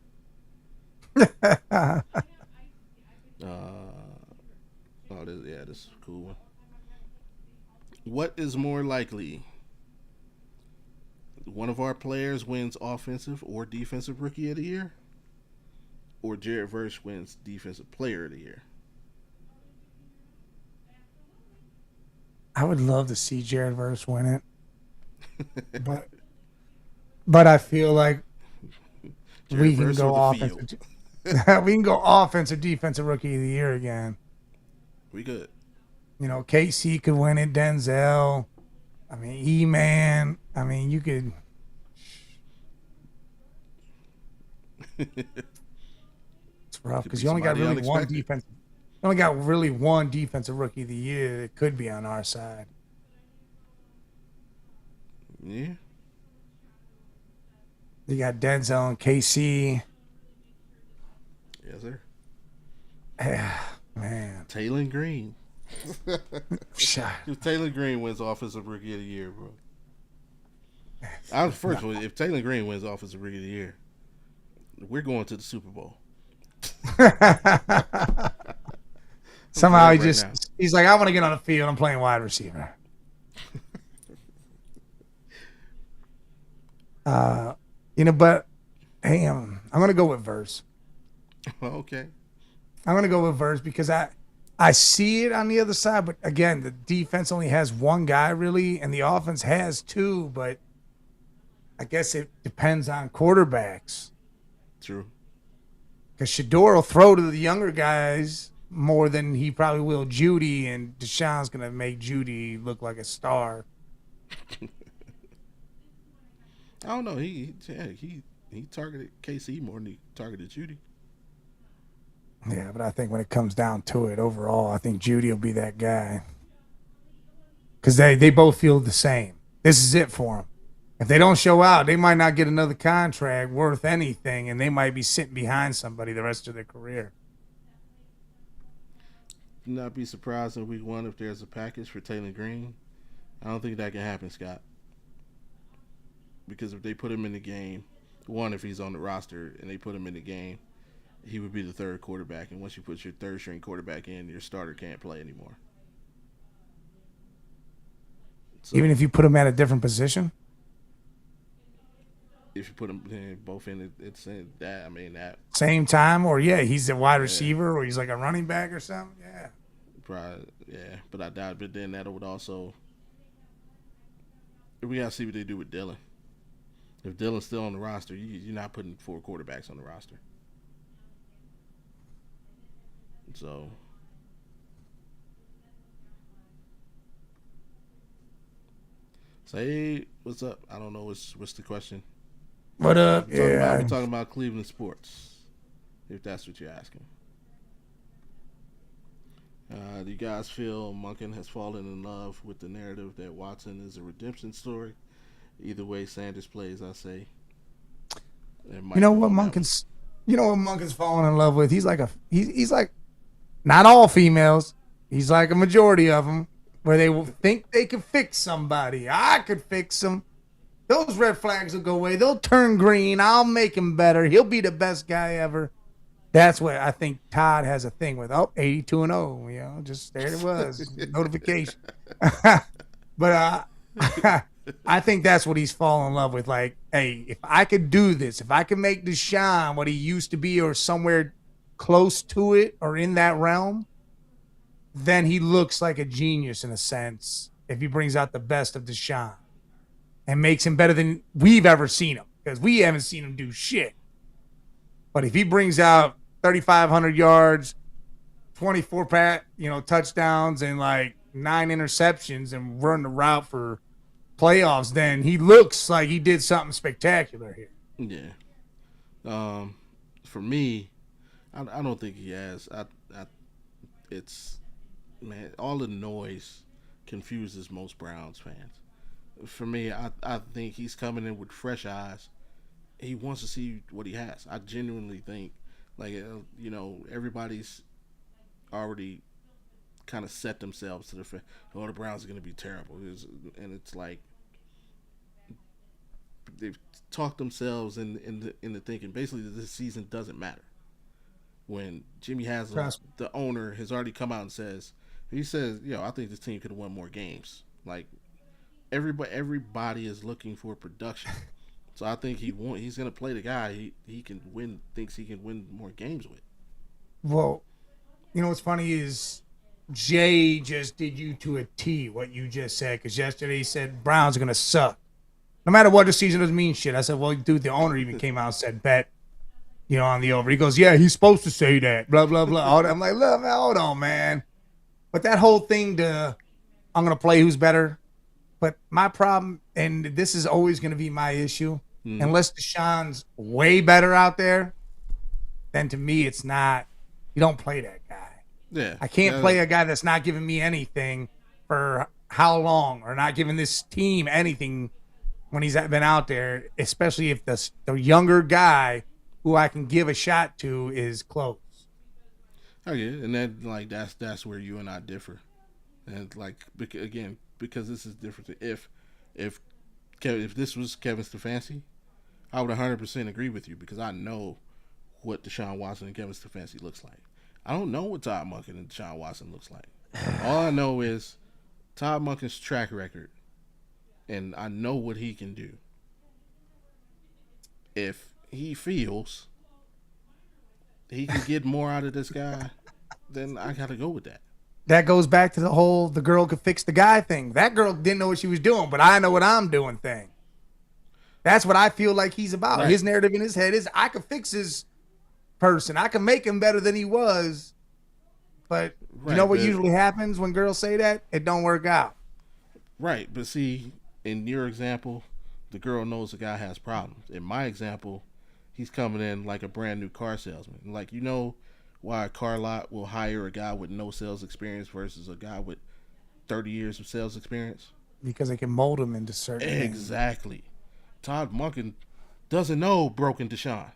that is a cool one. What is more likely? One of our players wins offensive or defensive rookie of the year, or Jared Verse wins defensive player of the year. I would love to see Jared Verse win it, but I feel like Jared we can Verse or go the offensive. field? We can go offensive, defensive rookie of the year again. We good. You know, KC could win it. Denzel. I mean, E-Man. I mean, you could. It's rough Could because be you only got somebody really one unexpected. defense. You only got really one defensive rookie of the year that could be on our side. Yeah. You got Denzel and KC. Yes, sir. Man. Taylor Green. Shot. If Taylor Green wins offensive rookie of the year, bro. I'm first of all, if Taylor Green wins offensive rookie of the year, we're going to the Super Bowl. Somehow he right just now. he's like, I want to get on the field. I'm playing wide receiver. But hey, I'm gonna go with Verse. Okay. I'm gonna go with Verse because I see it on the other side, but again, the defense only has one guy really, and the offense has two. But I guess it depends on quarterbacks. True. Because Shador will throw to the younger guys more than he probably will Judy, and Deshaun's gonna make Judy look like a star. I don't know. He targeted KC more than he targeted Judy. Yeah, but I think when it comes down to it, overall, I think Judy will be that guy. Because they both feel the same. This is it for them. If they don't show out, they might not get another contract worth anything, and they might be sitting behind somebody the rest of their career. Do not be surprised in week one if there's a package for Taylor Green. I don't think that can happen, Scott. Because if they put him in the game, one, if he's on the roster and they put him in the game, he would be the third quarterback. And once you put your third string quarterback in, your starter can't play anymore. So Even if you put him at a different position? if you put them both in, it's that. I mean that Same time? Or, yeah, he's a wide yeah, receiver, or he's like a running back or something? Yeah. probably yeah. But I doubt. But then that would also we gotta see what they do with Dylan. If Dylan's still on the roster, you're not putting four quarterbacks on the roster. So say what's up. I don't know what's the question. What up? We're Yeah. talking about Cleveland sports. If that's what you're asking. Do you guys feel Monken has fallen in love with the narrative that Watson is a redemption story? Either way Sanders plays, I say. And You Mike know go what on that one. Monken's falling in love with? He's like not all females. He's like a majority of them where they will think they can fix somebody. I could fix them. Those red flags will go away. They'll turn green. I'll make him better. He'll be the best guy ever. That's what I think Todd has a thing with. Oh, 82-0. Just there it was. Notification. But I think that's what he's fallen in love with. Like, hey, if I could do this, if I could make Deshaun what he used to be or somewhere close to it or in that realm, then he looks like a genius in a sense if he brings out the best of Deshaun and makes him better than we've ever seen him because we haven't seen him do shit. But if he brings out 3,500 yards, 24 touchdowns, and like 9 interceptions and run the route for playoffs, then he looks like he did something spectacular here. Yeah. For me, I don't think he has. It's man, all the noise confuses most Browns fans. For me, I think he's coming in with fresh eyes. He wants to see what he has. I genuinely think, like everybody's already kind of set themselves to the fact, oh, the Browns are going to be terrible, and it's like they've talked themselves into thinking basically that this season doesn't matter. When Jimmy Haslam, Trust me. the owner, has already come out and says He says, I think this team could have won more games. Like everybody is looking for production. So I think he's gonna play the guy he can win thinks he can win more games with. Well, what's funny is Jay just did you to a T what you just said, because yesterday he said Browns are gonna suck. No matter what, the season doesn't mean shit. I said, well, dude, the owner even came out and said bet, on the over. He goes, yeah, he's supposed to say that. Blah blah blah. I'm like, look, man, hold on, man. But that whole thing I'm gonna play who's better. But my problem, and this is always gonna be my issue, unless Deshaun's way better out there, then to me it's not. You don't play that guy. Yeah, I can't play a guy that's not giving me anything for how long, or not giving this team anything when he's been out there, especially if the younger guy who I can give a shot to is close. Oh yeah, and then that's where you and I differ, and again because this is different. If this was Kevin Stefanski, I would 100% agree with you because I know what Deshaun Watson and Kevin Stefanski looks like. I don't know what Todd Monken and Deshaun Watson looks like. All I know is Todd Monken's track record, and I know what he can do. If he feels he can get more out of this guy, then I got to go with that. That goes back to the girl could fix the guy thing. That girl didn't know what she was doing, but I know what I'm doing thing. That's what I feel like he's about. Right. His narrative in his head is I could fix his person. I can make him better than he was. But you know what usually happens when girls say that? It don't work out. Right. But see, in your example, the girl knows the guy has problems. In my example, he's coming in like a brand new car salesman. Like, why a car lot will hire a guy with no sales experience versus a guy with 30 years of sales experience? Because they can mold him into certain things. Exactly. Todd Monken doesn't know broken Deshaun.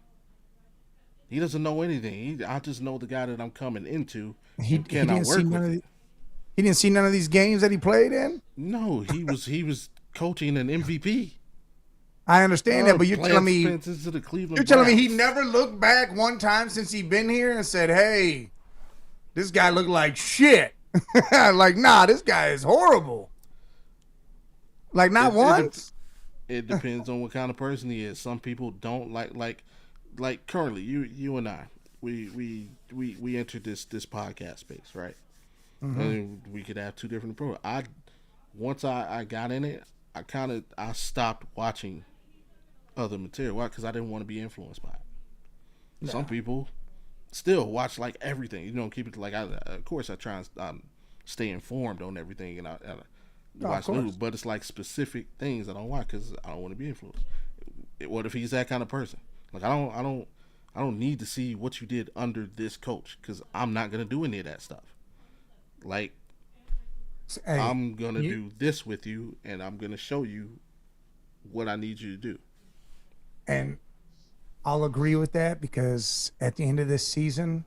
He doesn't know anything. I just know the guy that I'm coming into. He cannot work with it. He didn't see none of these games that he played in? No, he was coaching an MVP. I understand that, but you're telling me he never looked back one time since he been here and said, "Hey, this guy looked like shit." Like, nah, this guy is horrible. Like, not once. It depends on what kind of person he is. Some people don't like currently you and I we entered this podcast space, right? Mm-hmm. And we could have two different approaches. Once I got in it, I stopped watching other material. Why? Because I didn't want to be influenced by it. No. Some people still watch like everything. Keep it like of course I try and stay informed on everything, and I watch news. But it's like specific things I don't watch because I don't want to be influenced. What if he's that kind of person? Like I don't need to see what you did under this coach because I'm not gonna do any of that stuff. Like, hey, I'm gonna do this with you, and I'm gonna show you what I need you to do. And I'll agree with that because at the end of this season,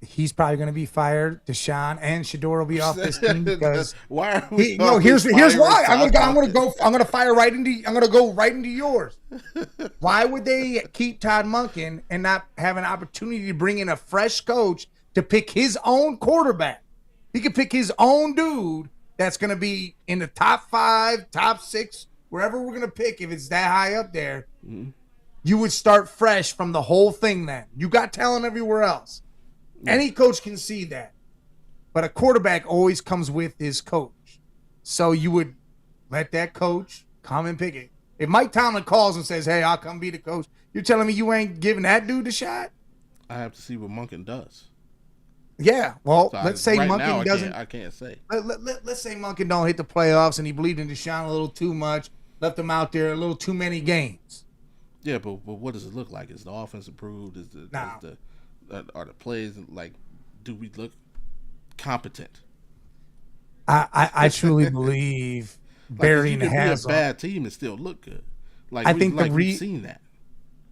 he's probably going to be fired. Deshaun and Shador will be off this team because why? Are we here's why. I'm gonna go right into yours. Why would they keep Todd Monken and not have an opportunity to bring in a fresh coach to pick his own quarterback? He could pick his own dude that's going to be in the top 5, top 6, wherever we're going to pick. If it's that high up there, you would start fresh from the whole thing. Then you got talent everywhere else. Any coach can see that. But a quarterback always comes with his coach. So you would let that coach come and pick it. If Mike Tomlin calls and says, "Hey, I'll come be the coach," you're telling me you ain't giving that dude a shot? I have to see what Monken does. Yeah, well, let's say right Monken now, doesn't. I can't say. Let's say Monken don't hit the playoffs and he believed in Deshaun a little too much, left him out there a little too many games. Yeah, but what does it look like? Is the offense improved? Are the plays like? Do we look competent? I truly believe burying like has a bad team and still look good. Like I think we've seen that.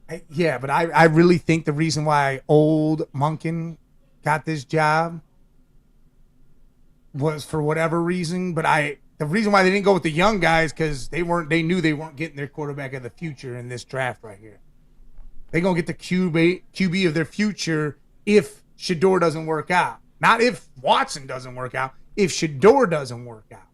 But I really think the reason why old Monken got this job was for whatever reason. But the reason why they didn't go with the young guys because they knew they weren't getting their quarterback of the future in this draft right here. They're gonna get the QB of their future if Shador doesn't work out. Not if Watson doesn't work out. If Shador doesn't work out.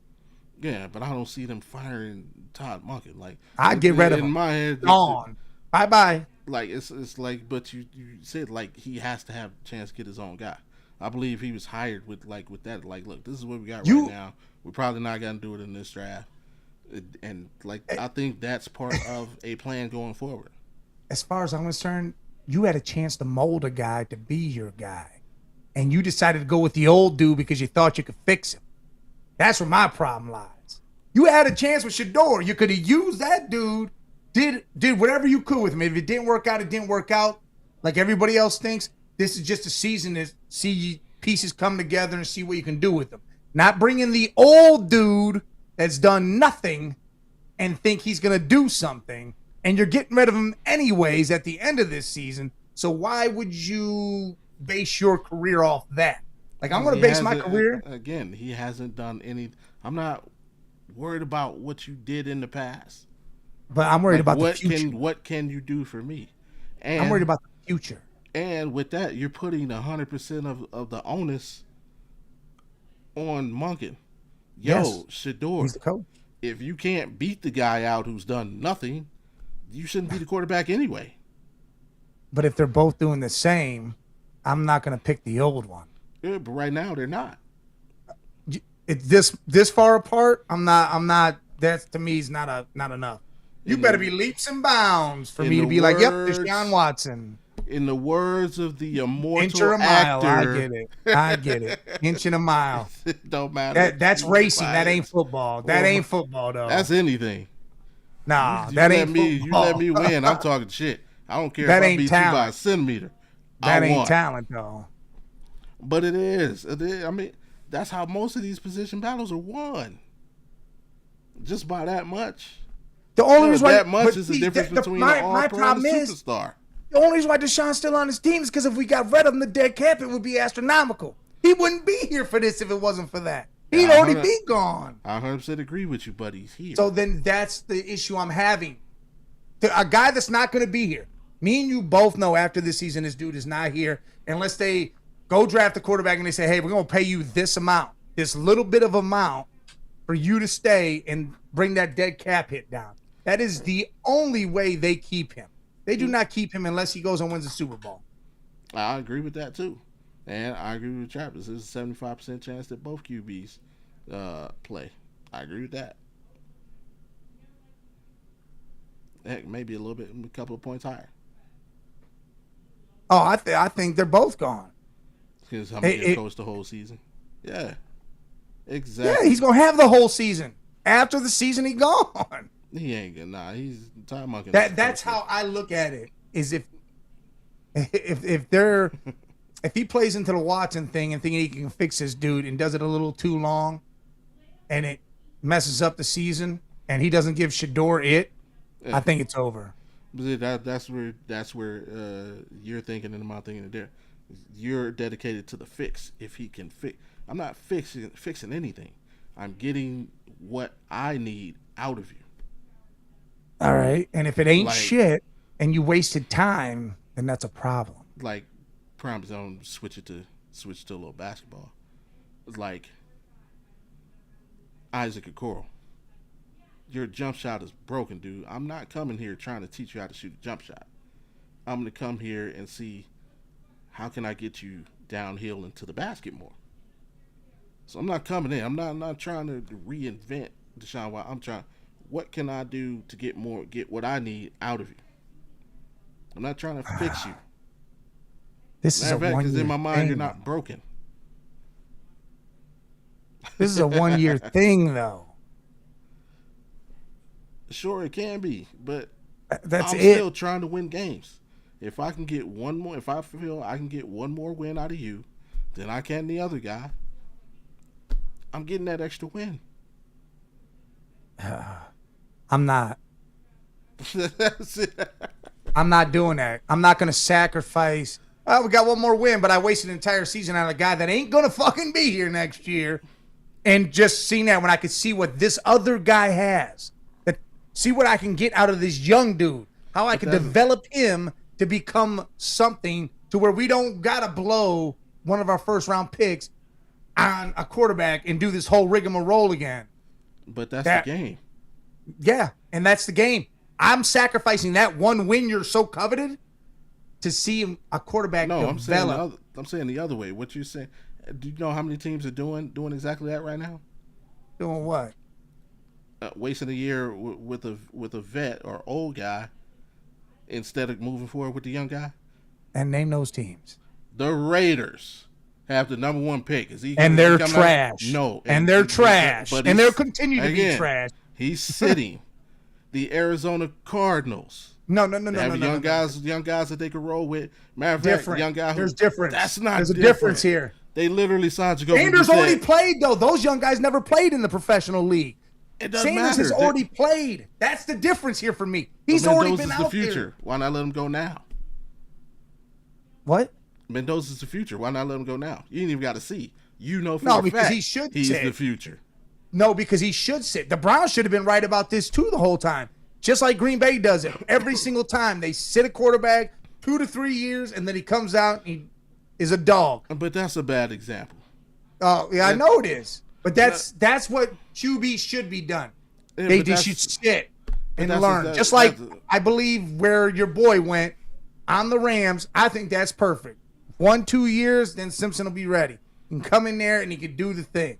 Yeah, but I don't see them firing Todd Monken. Like I'd get rid of him. In my head, gone. Bye. Like it's like, but you said like he has to have a chance to get his own guy. I believe he was hired with that. Like, look, this is what we got right now. We're probably not gonna do it in this draft, and like I think that's part of a plan going forward. As far as I'm concerned, you had a chance to mold a guy to be your guy, and you decided to go with the old dude because you thought you could fix him. That's where my problem lies. You had a chance with Shador. You could have used that dude. Did whatever you could with him. If it didn't work out, it didn't work out. Like everybody else thinks, this is just a season to see pieces come together and see what you can do with them. Not bringing the old dude that's done nothing and think he's going to do something. And you're getting rid of him anyways at the end of this season. So why would you base your career off that? Like, I'm going to base my career. Again, he hasn't done any. I'm not worried about what you did in the past. But I'm worried about the future. What can you do for me? And I'm worried about the future. And with that, you're putting 100% of the onus on Monken. Yo, Shador, he's the coach. If you can't beat the guy out who's done nothing, you shouldn't be the quarterback anyway. But if they're both doing the same, I'm not going to pick the old one. Yeah, but right now they're not. It's this far apart. I'm not. That to me is not enough. You better be leaps and bounds for me to be like, yep, Deshaun Watson. In the words of the immortal inch or a mile, actor, I get it. Inch and a mile. It don't matter. That's racing. That ain't football. That ain't football though. That's anything. Nah, that ain't football. You let me win. I'm talking shit. I don't care that if I ain't beat talent. You by a centimeter. That ain't talent though. But it is. I mean, that's how most of these position battles are won. Just by that much. The only reason that much is the difference between an all-pro and a superstar. The only reason why Deshaun's still on his team is because if we got rid of him, the dead cap, it would be astronomical. He wouldn't be here for this if it wasn't for that. He'd already be gone. I 100% agree with you, but he's here. So then that's the issue I'm having. A guy that's not going to be here. Me and you both know after this season, this dude is not here unless they go draft a quarterback and they say, hey, we're going to pay you this amount, this little bit of amount for you to stay and bring that dead cap hit down. That is the only way they keep him. They do not keep him unless he goes and wins the Super Bowl. I agree with that, too. And I agree with Travis. There's a 75% chance that both QBs play. I agree with that. Heck, maybe a couple of points higher. Oh, I think they're both gone. Because I'm going to coach the whole season. Yeah. Exactly. Yeah, he's going to have the whole season. After the season, he's gone. He ain't gonna. Nah, he's time monkey. That's how I look at it. Is if he plays into the Watson thing and thinking he can fix this dude and does it a little too long, and it messes up the season, and he doesn't give Shador it, I think it's over. That's where you're thinking and I'm thinking there. You're dedicated to the fix. If he can fix, I'm not fixing anything. I'm getting what I need out of you. All right, and if it ain't shit and you wasted time, then that's a problem. Like, prime zone, switch to a little basketball. It's like Isaac Okoro. Your jump shot is broken, dude. I'm not coming here trying to teach you how to shoot a jump shot. I'm gonna come here and see how can I get you downhill into the basket more. So I'm not coming in. I'm not trying to reinvent Deshaun Watson. I'm trying. What can I do to get what I need out of you? I'm not trying to fix you. This is a 1 year because in my mind thing, you're not broken. This is a 1 year thing, though. Sure, it can be, but I'm still trying to win games. If I can get one more, if I feel I can get one more win out of you, than I can the other guy, I'm getting that extra win. I'm not. I'm not doing that. I'm not going to sacrifice. Oh, we got one more win, but I wasted an entire season on a guy that ain't going to fucking be here next year. And just seeing that when I could see what this other guy has. See what I can get out of this young dude. How I can develop him to become something to where we don't got to blow one of our first round picks on a quarterback and do this whole rigmarole again. But that's the game. Yeah, and that's the game. I'm sacrificing that one win you're so coveted to see a quarterback develop. I'm saying the other way. What you saying? Do you know how many teams are doing exactly that right now? Doing what? Wasting a year with a vet or old guy instead of moving forward with the young guy. And name those teams. The Raiders have the number 1 pick. And they're trash. No. And they're trash. And they'll continue to be trash. He's sitting the Arizona Cardinals. No. Young guys that they could roll with. Matter of fact, young guy. There's difference. That's not. There's different. A difference here. They literally signed Jacoby. Sanders already played though. Those young guys never played in the professional league. It doesn't Sanders matter. has already played. That's the difference here for me. He's already been out the future. There. Why not let him go now? What? Mendoza's the future. Why not let him go now? You ain't even got to see. You know for no, a because fact he should. He's the future. No, because he should sit. The Browns should have been right about this too the whole time. Just like Green Bay does it every single time. They sit a quarterback 2 to 3 years, and then he comes out and he is a dog. But that's a bad example. Oh, yeah, I know it is. But that's what QB should be done. Yeah, they should sit and learn. Just like I believe where your boy went on the Rams, I think that's perfect. 1-2 years, then Simpson will be ready. He can come in there and he can do the thing.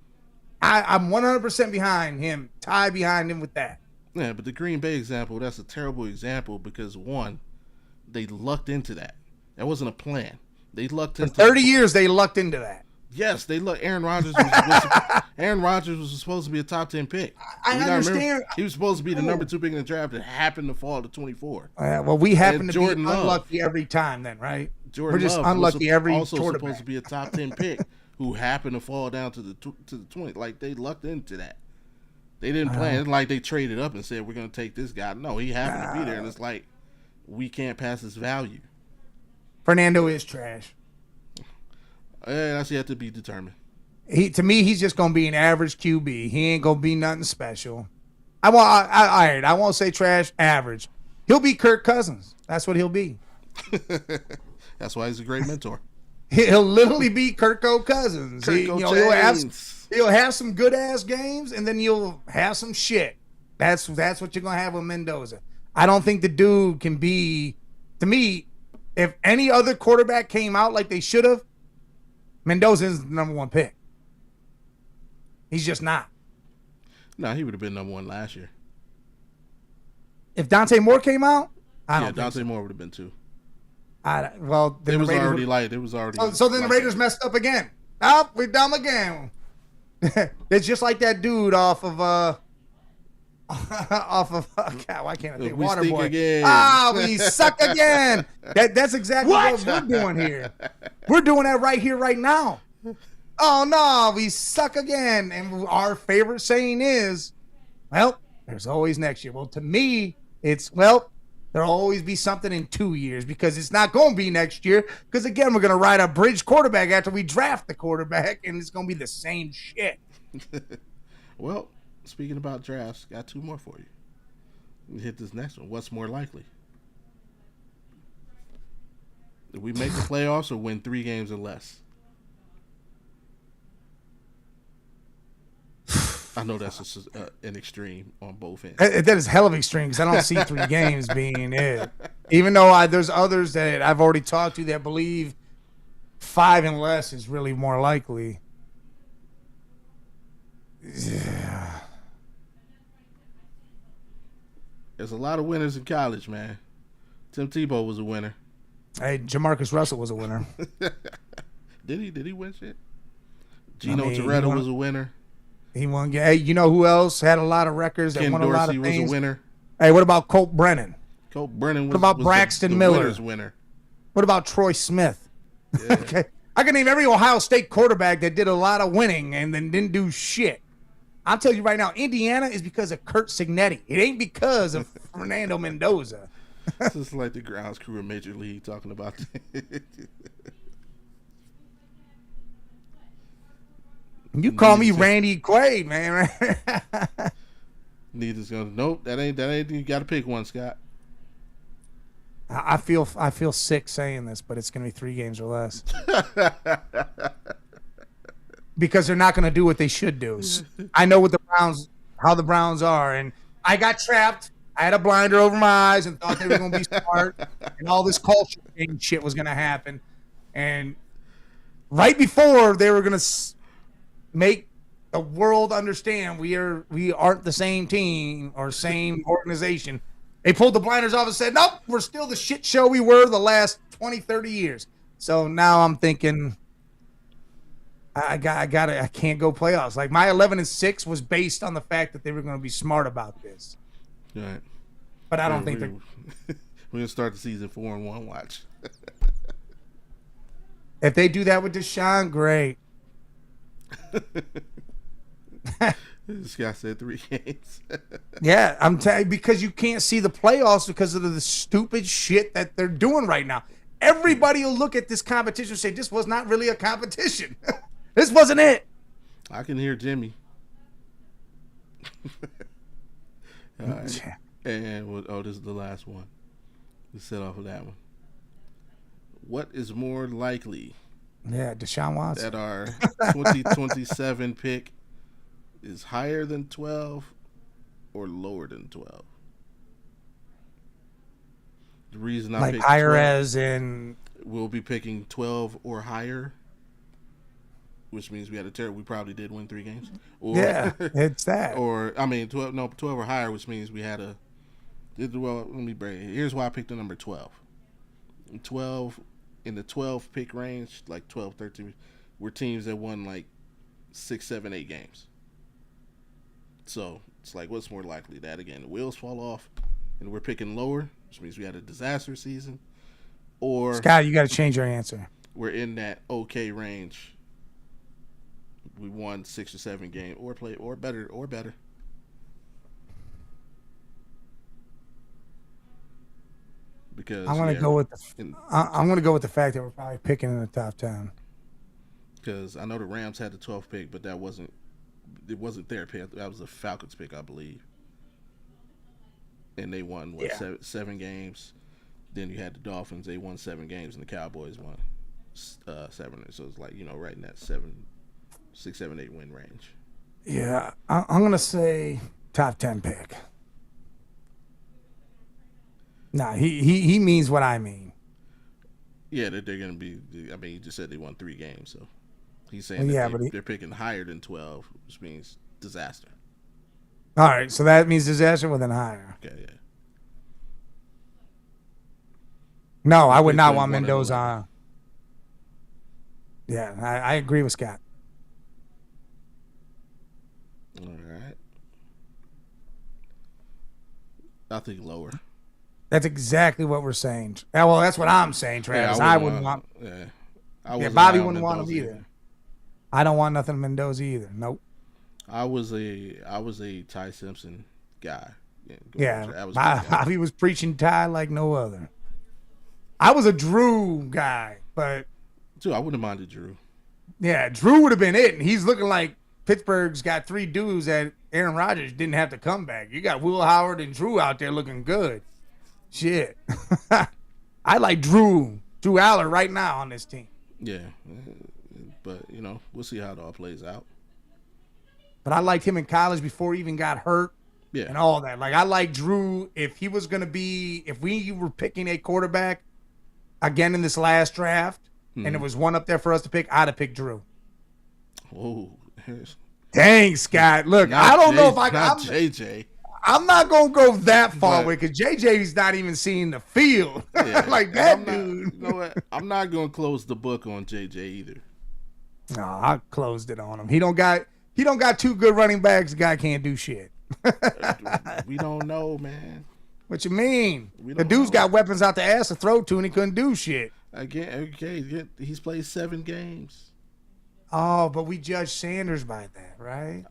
I'm 100% behind him, tie behind him with that. Yeah, but the Green Bay example, that's a terrible example because, one, they lucked into that. That wasn't a plan. They lucked into 30 years, they lucked into that. Yes, they look. Aaron Rodgers was supposed to be a top 10 pick. I understand. He was supposed to be the number 2 pick in the draft that happened to fall to 24. Well, we happen to be unlucky every time then, right? We're just unlucky every also supposed to be a top 10 pick who happened to fall down to the 20. Like, they lucked into that. They didn't plan. It's like they traded up and said, we're going to take this guy. No, he happened to be there, and it's like, we can't pass his value. Fernando is trash. That's yet to be determined. To me, he's just gonna be an average QB. He ain't gonna be nothing special. I won't say trash. Average. He'll be Kirk Cousins. That's what he'll be. That's why he's a great mentor. He'll literally be Kirk Cousins. He'll have some good ass games, and then you'll have some shit. That's what you're gonna have with Mendoza. I don't think the dude can be. To me, if any other quarterback came out like they should have, Mendoza is the number 1 pick. He's just not. No, he would have been number 1 last year. If Dante Moore came out, I don't think Dante so. Moore would have been 2. Then it was already light. It was already. So then the Raiders messed up again. We're dumb again. It's just like that dude off of God, why can't I think Waterboy? We suck again. That's exactly what we're doing here. We're doing that right here, right now. Oh no, we suck again. And our favorite saying is, well, there's always next year. Well, to me, it's there'll always be something in 2 years because it's not going to be next year. Because again, we're going to ride a bridge quarterback after we draft the quarterback, and it's going to be the same shit. Well, speaking about drafts, got 2 more for you. Let me hit this next one. What's more likely? Do we make the playoffs or win 3 games or less? I know that's an extreme on both ends. That is hell of extreme because I don't see 3 games being it. Even though there's others that I've already talked to that believe 5 and less is really more likely. Yeah. There's a lot of winners in college, man. Tim Tebow was a winner. Hey, Jamarcus Russell was a winner. Did he win shit? Gino Toretto was a winner. He won. Hey, you know who else had a lot of records that won a lot of things? Ken Dorsey was a winner. Hey, what about Colt Brennan? Colt Brennan was. What about Braxton Miller? Winner. What about Troy Smith? Yeah. Okay, I can name every Ohio State quarterback that did a lot of winning and then didn't do shit. I'll tell you right now, Indiana is because of Kurt Signetti. It ain't because of Fernando Mendoza. This is like the grounds crew in Major League talking about You call me Randy Quaid, man. Neither's gonna. Nope, that ain't. You got to pick one, Scott. I feel sick saying this, but it's going to be 3 games or less because they're not going to do what they should do. I know what the Browns, how the Browns are, and I got trapped. I had a blinder over my eyes and thought they were going to be smart, and all this culture change shit was going to happen. And right before they were going to make the world understand we aren't the same team or same organization, they pulled the blinders off and said, nope, we're still the shit show we were the last 20, 30 years. So now I'm thinking I can't go playoffs. Like my 11-6 was based on the fact that they were going to be smart about this. Right. But I don't think we're going to start the season 4-1 watch. If they do that with Deshaun, great. This guy said 3 games. Yeah, I'm telling you, because you can't see the playoffs because of the stupid shit that they're doing right now. Everybody will look at this competition and say, this was not really a competition. This wasn't it. I can hear Jimmy. All right. Yeah. And this is the last one. Let's set off of that one. What is more likely? Yeah, Deshaun Watson. That our 2027 pick is higher than 12 or lower than 12? The reason I picked higher 12, as in we'll be picking 12 or higher, which means we had a we probably did win 3 games. Or, yeah, it's that. Or 12 or higher, which means we had well, let me break it. Here's why I picked the number 12. 12 in the 12 pick range, like 12, 13, were teams that won like 6, 7, 8 games. So it's like, what's more likely? That again, the wheels fall off and we're picking lower, which means we had a disaster season, or Scott, you got to change your answer. We're in that okay range. We won 6 or 7 games, or better. Because I'm gonna go with the fact that we're probably picking in the top 10. Because I know the Rams had the 12th pick, but it wasn't their pick. That was the Falcons pick, I believe. And they won 7 games. Then you had the Dolphins. They won 7 games, and the Cowboys won 7. So it's like, right in that 6, 7, 8 win range. Yeah, I'm gonna say top 10 pick. Nah, he means what I mean. Yeah, they're going to be. I mean, he just said they won 3 games, so he's saying they're picking higher than 12, which means disaster. All right, so that means disaster with an higher. Okay, yeah. No, I would not want Mendoza. Yeah, I agree with Scott. All right. I think lower. That's exactly what we're saying. Well, that's what I'm saying, Travis. Yeah, I wouldn't want. Yeah, Bobby wouldn't want him either. I don't want nothing Mendoza either. Nope. I was a Ty Simpson guy. Yeah, Bobby was preaching Ty like no other. I was a Drew guy, but dude, I wouldn't have minded Drew. Yeah, Drew would have been it, and he's looking like Pittsburgh's got 3 dudes that Aaron Rodgers didn't have to come back. You got Will Howard and Drew out there looking good. Shit. I like Drew Aller right now on this team. Yeah, but we'll see how it all plays out. But I liked him in college before he even got hurt. Yeah. And all that. Like, I like Drew. If we were picking a quarterback again in this last draft, and there was one up there for us to pick, I'd have picked Drew. Oh, dang, Scott. Look, I don't know if I'm JJ. I'm not gonna go that far away because JJ's not even seeing the field like that dude. You know what? I'm not gonna close the book on JJ either. No, I closed it on him. He don't got 2 good running backs. The guy can't do shit. We don't know, man. What you mean? The dude's got weapons out the ass to throw to, and he couldn't do shit. Again, okay, he's played 7 games. Oh, but we judge Sanders by that, right?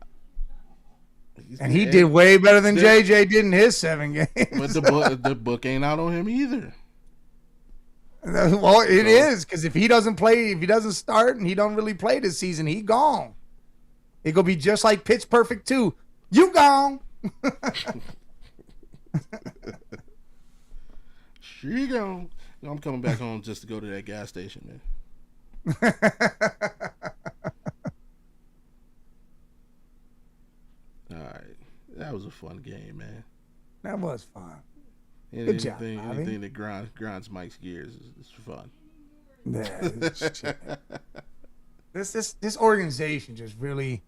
And he did way better than JJ did in his 7 games. But the book ain't out on him either. Well, it is, because if he doesn't start and he don't really play this season, he gone. It gonna be just like Pitch Perfect 2. You gone. She gone. I'm coming back home just to go to that gas station, man. All right, that was a fun game, man. That was fun. Good job, Anything Bobby. that grinds Mike's gears is fun. Yeah, shit. This organization just really,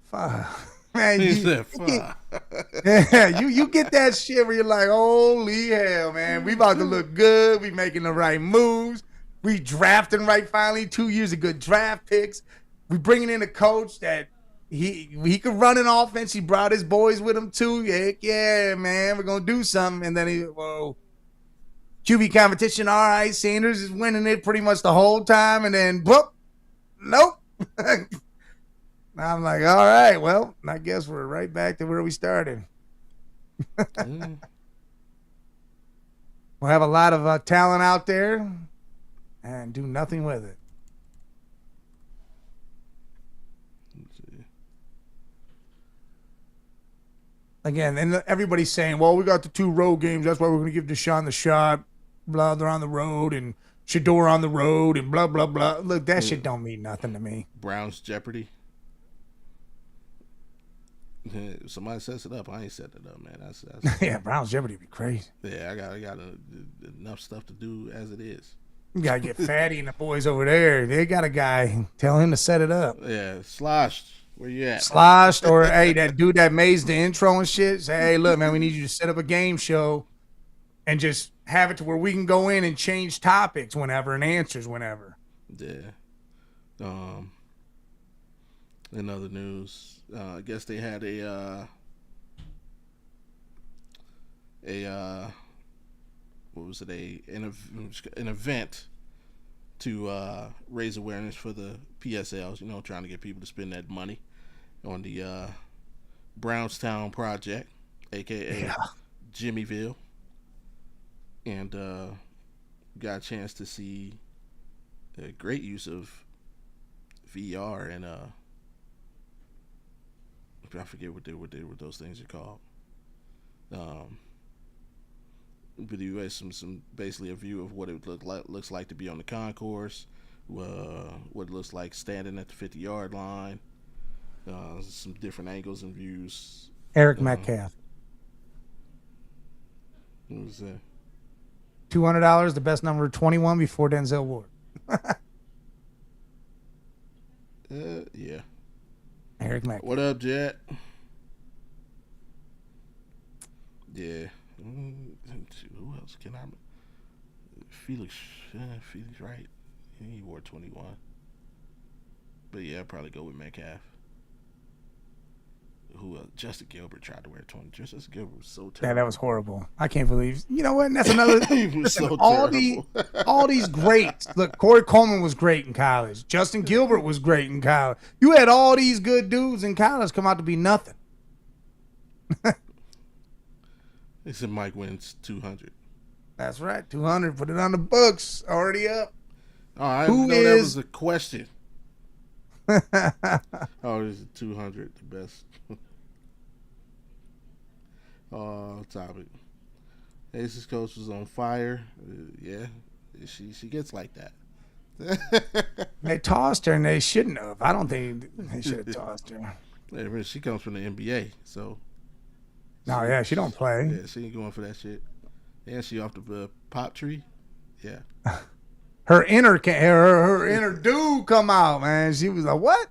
fuck, man. He You, said, you get, "Fuck." yeah, you get that shit where you're like, holy hell, man. We about to look good. We making the right moves. We drafting right finally. 2 years of good draft picks. We bringing in a coach that he could run an offense. He brought his boys with him too. Heck yeah, man. We're gonna do something. And then whoa. QB competition, all right. Sanders is winning it pretty much the whole time, and then whoop, nope. I'm like, all right, well, I guess we're right back to where we started. Mm. We'll have a lot of talent out there and do nothing with it. Let's see. Again, and everybody's saying, well, we got the 2 road games. That's why we're going to give Deshaun the shot. Blah, they're on the road, and Shador on the road, and blah, blah, blah. Look, that shit don't mean nothing to me. Browns Jeopardy. Somebody sets it up. I ain't setting it up, man. That's Yeah, Browns Jeopardy would be crazy. yeah. I got enough stuff to do as it is. You got to get Fatty and the boys over there. They got a guy. Tell him to set it up. Yeah, Sloshed. Where you at? Sloshed, or hey, that dude that made the intro and shit. Say, hey, look, man, we need you to set up a game show and just have it to where we can go in and change topics whenever and answers whenever. Yeah. In other news, I guess they had a what was it, an event to raise awareness for the PSLs, trying to get people to spend that money on the Brownstown project, aka Jimmyville. And got a chance to see a great use of VR and I forget what those things are called. But you had some basically a view of what it looks like to be on the concourse, what it looks like standing at the 50-yard line, some different angles and views. Eric Metcalf. What was that? $200, the best number 21 before Denzel Ward. Yeah. Eric Metcalf. What up, Jet? Yeah. Who else can I? Felix Wright. He wore 21. But yeah, I'd probably go with Metcalf. Who else? Justin Gilbert tried to wear 20. Justin Gilbert was so terrible. Yeah, that was horrible. I can't believe. You know what? That's another. He was listen, so all terrible. all these greats. Look, Corey Coleman was great in college. Justin Gilbert was great in college. You had all these good dudes in college come out to be nothing. They said Mike wins 200. That's right. 200. Put it on the books. Already up. Oh, I didn't know that was a question. Oh, this is 200, the best. Topic. Aces coach was on fire. Yeah, she gets like that. They tossed her and they shouldn't have. I don't think they should have tossed her. Yeah, she comes from the NBA, so. No, yeah, she don't play. Yeah, she ain't going for that shit. And she off the pop tree. Yeah. Her inner dude come out, man. She was like, what?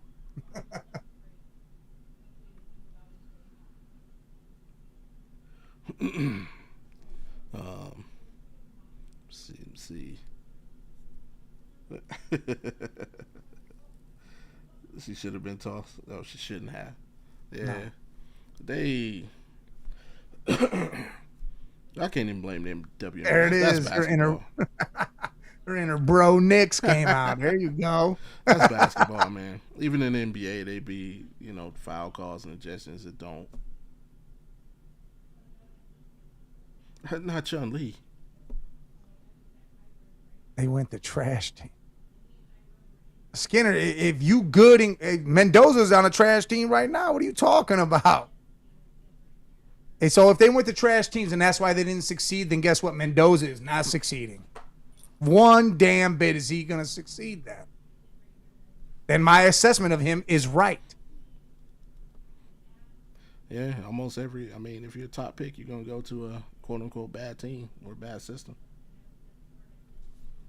See. She should have been tossed. No, she shouldn't have. Yeah. No. They. I can't even blame them. There it is. Her inner bro Knicks came out. There you go. That's basketball, man. Even in the NBA, they be, foul calls and ejections that don't. Not Chun Li. They went the trash team. Skinner, if you good, Mendoza's on a trash team right now. What are you talking about? And so if they went to trash teams and that's why they didn't succeed, then guess what? Mendoza is not succeeding. One damn bit is he going to succeed then. Then my assessment of him is right. Yeah, almost every. I mean, if you're a top pick, you're gonna go to a quote unquote bad team or bad system.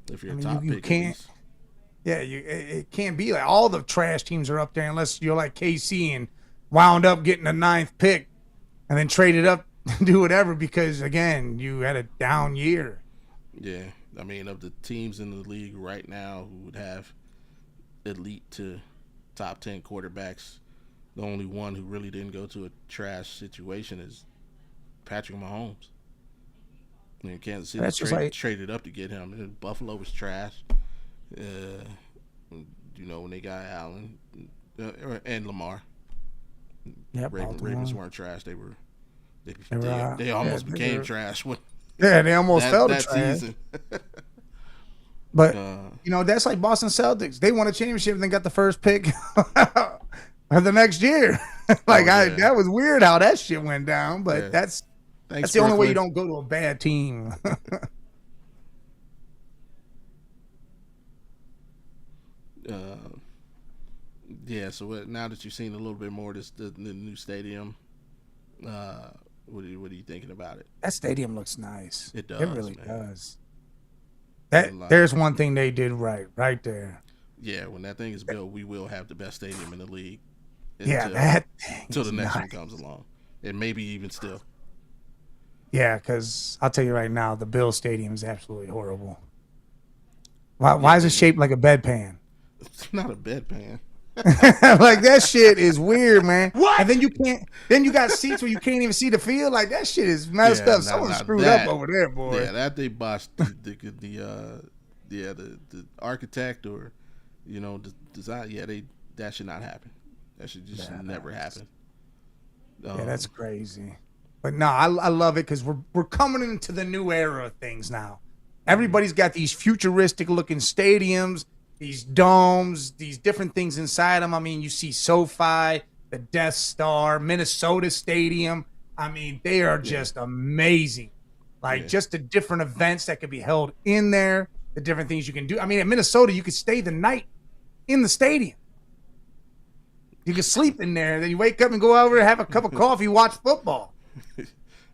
If you're I a mean, top you pick, at can't. least. Yeah, it can't be like all the trash teams are up there unless you're like KC and wound up getting a 9th pick and then traded up to do whatever because, again, you had a down year. Yeah, I mean, of the teams in the league right now who would have elite to top 10 quarterbacks, the only one who really didn't go to a trash situation is Patrick Mahomes. I mean, Kansas City traded up to get him. And Buffalo was trash. When they got Allen and Lamar. Yeah, Ravens weren't trash. They almost became trash when. Yeah, they almost fell to trash. Season. But that's like Boston Celtics. They won a championship and then got the first pick of the next year. That was weird how that shit went down. But that's the only way you don't go to a bad team. So now that you've seen a little bit more of the new stadium, what are you thinking about it? That stadium looks nice. It does. It really does. There's one thing they did right there. Yeah, when that thing is built, we will have the best stadium in the league. Until the next one comes along, and maybe even still. Yeah, because I'll tell you right now, the Bill Stadium is absolutely horrible. Why is it shaped like a bedpan? It's not a bedpan. Like that shit is weird, man. What? And then you can't. Then you got seats where you can't even see the field. Like that shit is messed up. Someone screwed up over there, boy. Yeah, that they botched the architect or the design. Yeah, that should not happen. That should just never happen. Yeah, that's crazy. But no, I love it because we're coming into the new era of things now. Everybody's got these futuristic looking stadiums, these domes, these different things inside them. I mean, you see SoFi, the Death Star, Minnesota Stadium. I mean, they are just amazing. Just the different events that could be held in there, the different things you can do. I mean, in Minnesota, you could stay the night in the stadium. You can sleep in there, then you wake up and go over and have a cup of coffee, watch football.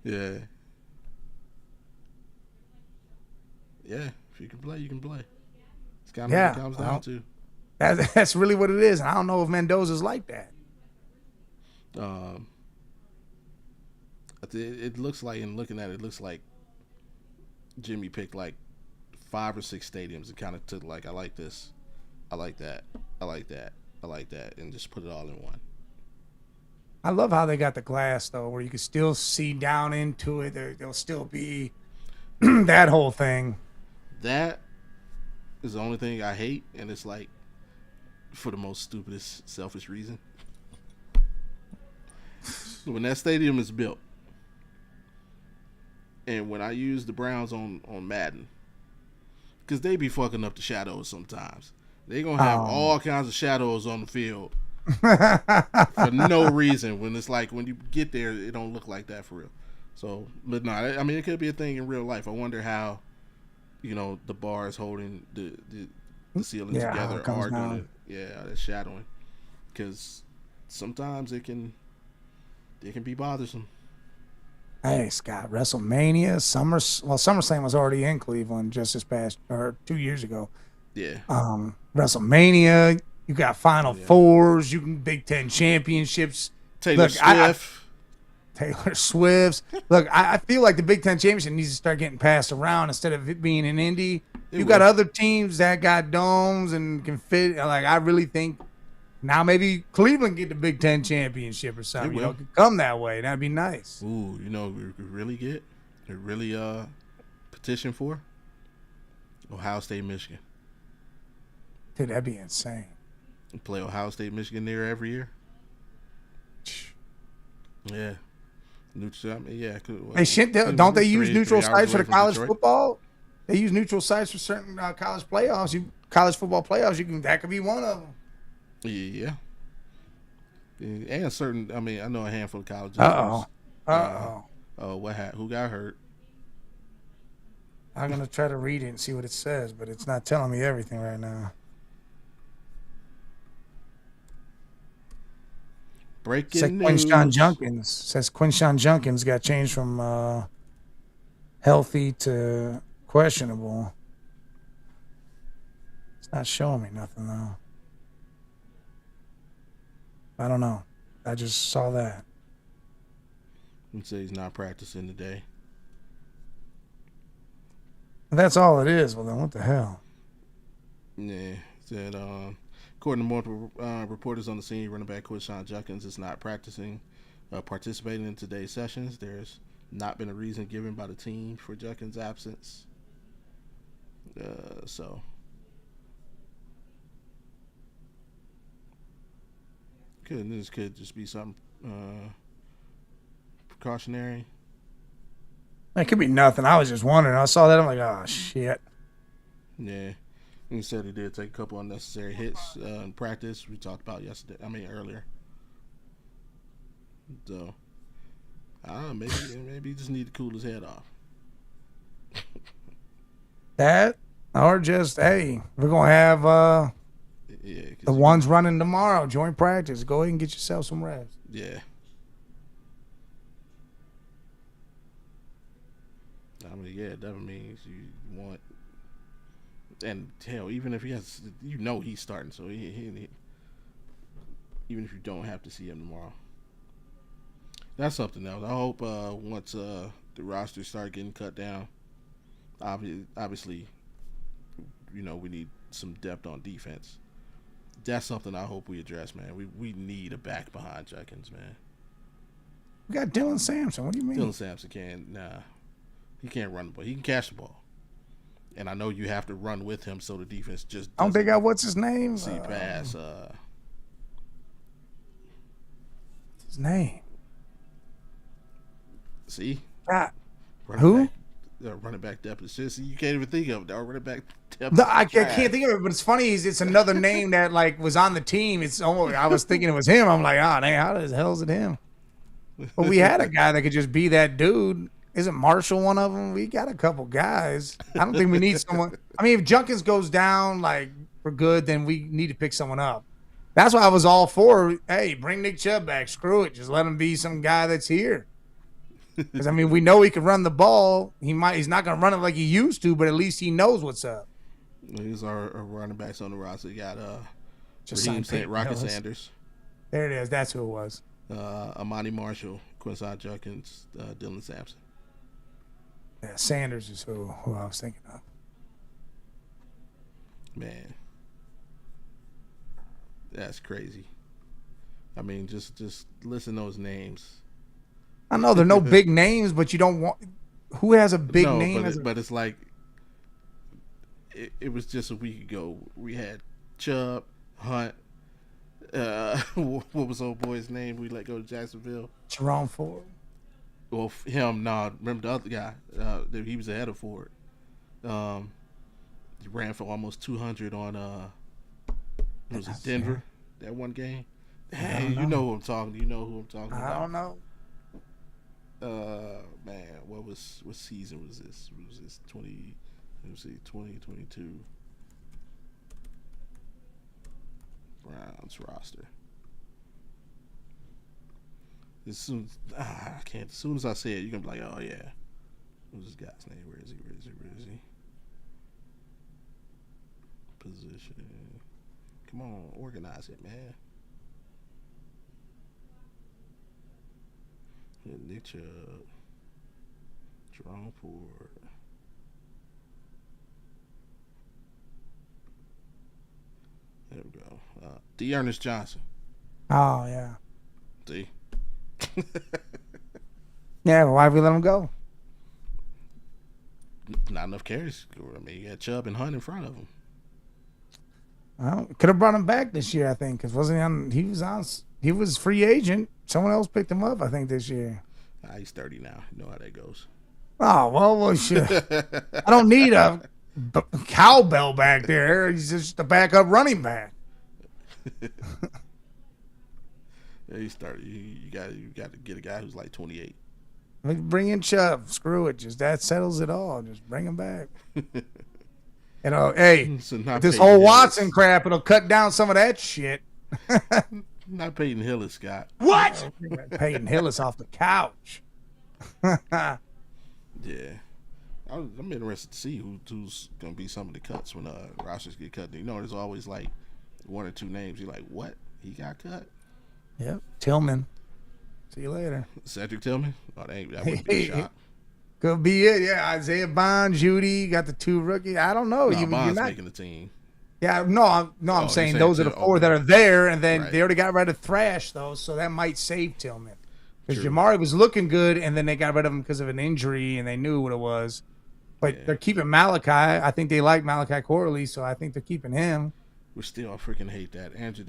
Yeah. Yeah, if you can play, you can play. It's kind of what it comes down to. That's really what it is. And I don't know if Mendoza's like that. It looks like, and looking at it, looks like Jimmy picked like 5 or 6 stadiums and kind of took like, I like this, I like that, I like that, I like that, and just put it all in one. I love how they got the glass though, where you can still see down into it. There'll still be that whole thing. That is the only thing I hate, and it's like for the most stupidest, selfish reason. When that stadium is built, and when I use the Browns on Madden, because they be fucking up the shadows sometimes. They gonna have all kinds of shadows on the field for no reason. When it's like when you get there, it don't look like that for real. So, but no, I mean it could be a thing in real life. I wonder how, the bars holding the ceiling together are gonna, that's shadowing, because sometimes it can be bothersome. Hey Scott, WrestleMania, SummerSlam was already in Cleveland just this past or 2 years ago. Yeah. WrestleMania, you got Final Fours, you can Big Ten championships. Taylor Swift. Look, I feel like the Big Ten championship needs to start getting passed around instead of it being in Indy. You got other teams that got domes and can fit. Like I really think now maybe Cleveland get the Big Ten championship or something. It could come that way. That'd be nice. Ooh, we could really petition for Ohio State, Michigan. Dude, that'd be insane. Play Ohio State, Michigan there every year. Yeah. Hey, don't they use neutral sites for the college football? They use neutral sites for certain college playoffs. College football playoffs. That could be one of them. Yeah. And certain. I mean, I know a handful of colleges. Uh-oh. Oh, who got hurt? I'm going to try to read it and see what it says, but it's not telling me everything right now. Breaking Quinshawn news. Junkins. Says Quinshawn Junkins got changed from healthy to questionable. It's not showing me nothing, though. I don't know. I just saw that. He said he's not practicing today. If that's all it is, well, then what the hell? Yeah, said according to multiple reporters on the scene, running back Quinshawn Junkins is not participating in today's sessions. There's not been a reason given by the team for Junkins' absence. So this could just be something precautionary. It could be nothing. I was just wondering. I saw that. I'm like, oh, shit. Yeah. He said he did take a couple unnecessary hits in practice. We talked about earlier. So, maybe he just need to cool his head off. That, or just, hey, we're going to have the ones running tomorrow. Joint practice. Go ahead and get yourself some reps. Yeah. I mean, yeah, that means you want, and hell, even if he has, he's starting, so he even if you don't have to see him tomorrow, that's something else. I hope once the roster start getting cut down, obviously, we need some depth on defense. That's something I hope we address, man. We need a back behind Jenkins, man. We got Dylan Sampson. What do you mean? Dylan Sampson he can't run the ball. He can catch the ball. And I know you have to run with him so the defense just I don't think what's his name? See pass. His name. See? Who? Running back depth is just you can't even think of it. Running back depth. No, I can't think of it, but it's funny. It's another name that was on the team. I was thinking it was him. I'm like, oh, dang, how the hell is it him? But we had a guy that could just be that dude. Isn't Marshall one of them? We got a couple guys. I don't think we need someone. I mean, if Junkins goes down for good, then we need to pick someone up. That's why I was all for, hey, bring Nick Chubb back. Screw it. Just let him be some guy that's here. Because, I mean, we know he can run the ball. He's not going to run it like he used to, but at least he knows what's up. These are running backs on the roster. You got Rocket Sanders. There it is. That's who it was. Amani Marshall, Quinshawn Junkins, Dylan Sampson. Yeah, Sanders is who I was thinking of. Man, that's crazy. I mean, just listen to those names. I know they're no big names, but you don't want. Who has a big name? But it's like it was just a week ago. We had Chubb, Hunt. What was old boy's name? We let go to Jacksonville. Jerome Ford. Well, him, remember the other guy? He was ahead of Ford. He ran for almost 200 on was it Denver? That one game. Hey, you know who I'm talking. You know who I'm talking about. I don't know. Man, what season was this? Was this 2022 Browns roster? As soon as I say it, you're gonna be like, oh yeah. What's this guy's name? Where is he? Position. Come on, organize it, man. Nick Chubb. Jerome Ford. There we go. D'Ernest Johnson. Oh yeah. See. Yeah, well, why did we let him go? Not enough carries. I mean, you had Chubb and Hunt in front of him. Well, could have brought him back this year, I think, because he was free agent. Someone else picked him up, I think, this year. He's 30 now. You know how that goes. Oh, well, shit. I don't need a cowbell back there. He's just a backup running back. Yeah, he started. You got to get a guy who's like 28. Bring in Chubb. Screw it. Just that settles it all. Just bring him back. Hey, So with not this Peyton whole Hillis. Watson crap, it'll cut down some of that shit. Not Peyton Hillis, Scott. What? Peyton Hillis off the couch. Yeah. I'm interested to see who's going to be some of the cuts when rosters get cut. You know, there's always like one or two names. You're like, what? He got cut? Yep. Tillman. See you later. Cedric Tillman? Oh, that wouldn't be a shock. Could be it. Yeah. Isaiah Bond, Judy, got the 2 rookies. I don't know. No, Bond's making the team. Yeah, I'm saying those are the 4 that are there, and then they already got rid of Thrash, though, so that might save Tillman. Because Jamari was looking good, and then they got rid of him because of an injury, and they knew what it was. But they're keeping Malachi. I think they like Malachi Corley, so I think they're keeping him. We still freaking hate that. Andrew,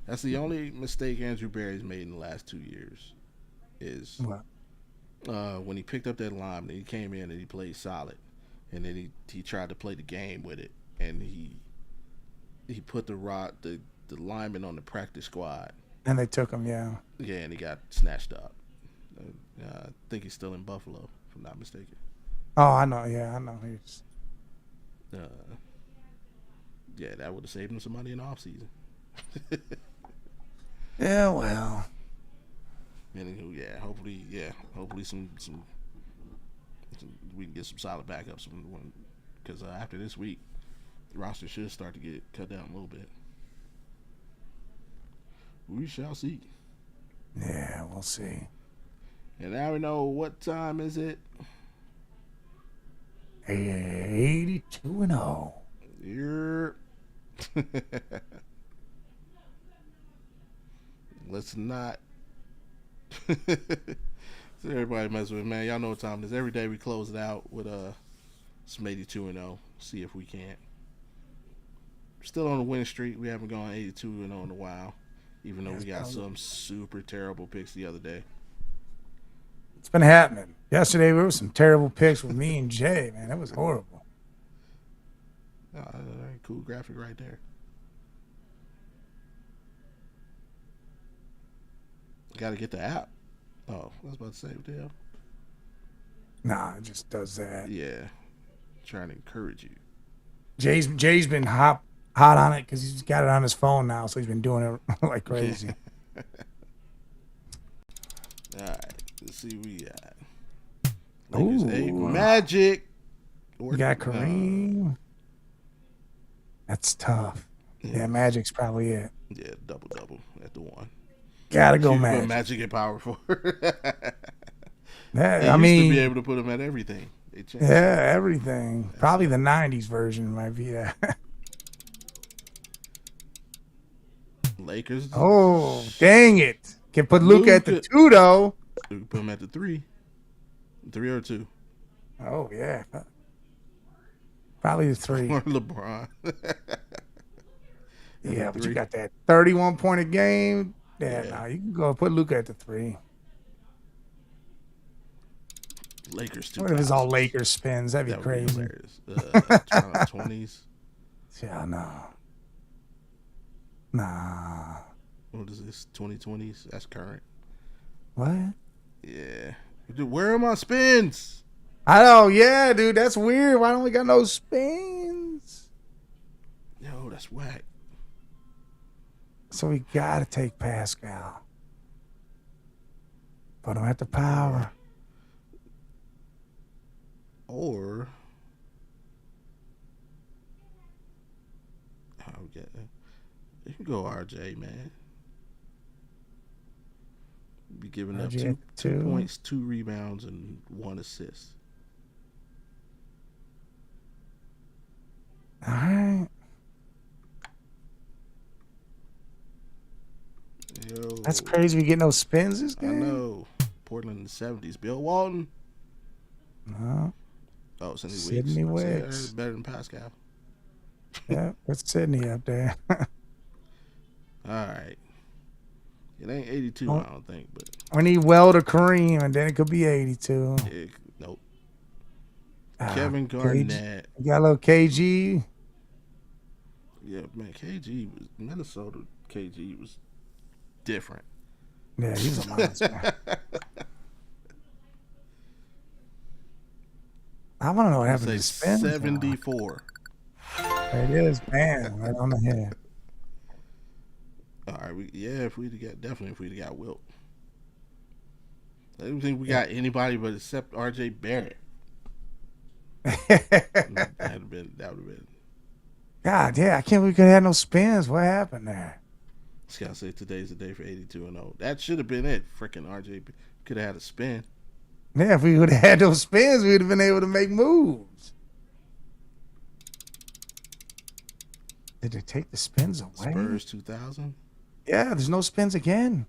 that's the only mistake Andrew Berry's made in the last 2 years is when he picked up that lineman, he came in and he played solid. And then he tried to play the game with it, and he put the lineman on the practice squad. And they took him, yeah. Yeah, and he got snatched up. I think he's still in Buffalo, if I'm not mistaken. Oh, I know. Yeah, I know. Yeah, that would have saved him some money in the offseason. Yeah, well. Anywho, hopefully some we can get some solid backups because after this week, the roster should start to get cut down a little bit. We shall see. Yeah, we'll see. And now we know what time is it. 82-0. You're let's not. So everybody mess with it, man. Y'all know what time it is. Every day we close it out with some 82-0. See if we can't. Still on the win streak. We haven't gone 82-0 in a while, even though we got some super terrible picks the other day. It's been happening. Yesterday there were some terrible picks with me and Jay. Man, that was horrible. Cool graphic right there. Got to get the app. Oh, I was about to say, what the hell? Nah, it just does that. Yeah, trying to encourage you. Jay's been hot on it because he's got it on his phone now, so he's been doing it like crazy. All right, let's see what we got. Lakers 8, Magic. You got Kareem. That's tough. Yeah, Magic's probably it. Yeah, double at the 1. Gotta go Magic. Magic at power forward. Yeah, I mean, used to be able to put him at everything. Yeah, everything. Probably the '90s version might be that. Lakers. Oh, dang it! Can put Luka at the 2 though. You can put him at the 3. 3 or 2. Oh yeah, probably the 3. Or LeBron. Yeah, but you got that 31 point a game. Yeah, no, you can go put Luka at the 3. Lakers 2. What if it's all Lakers spins? That'd be crazy. 20s. Yeah, nah. What is this? 2020s? That's current. What? Yeah. Dude, where are my spins? I know, yeah, dude. That's weird. Why don't we got no spins? Yo, that's whack. So we gotta take Pascal. Put him at the power. Or you can go RJ, man. Be giving up 2 points, 2 rebounds, and 1 assist. All right. Yo, that's crazy. We get no spins this game. I know. Portland in the 70s. Bill Walton. No. Oh, Sidney Wicks. Better than Pascal. Yeah, put Sidney up there. All right. It ain't 82, I don't think, but we need Well to Kareem, and then it could be 82. Nope. Kevin Garnett. You got a little KG. Yeah, man, Minnesota KG was different. Yeah, he's a monster. I want to know what Let's happened say to spins. 74. There it is, bam, right on the head. All right, if we'd got definitely if we'd got Wilt. I don't think we got anybody but except R.J. Barrett. That would have been. God, yeah, I can't believe we could have had no spins. What happened there? Just gotta say today's the day for 82-0. That should have been it. Freaking R.J. could have had a spin. Yeah, if we would have had those spins, we would have been able to make moves. Did they take the spins away? Spurs 2000. Yeah, there's no spins again.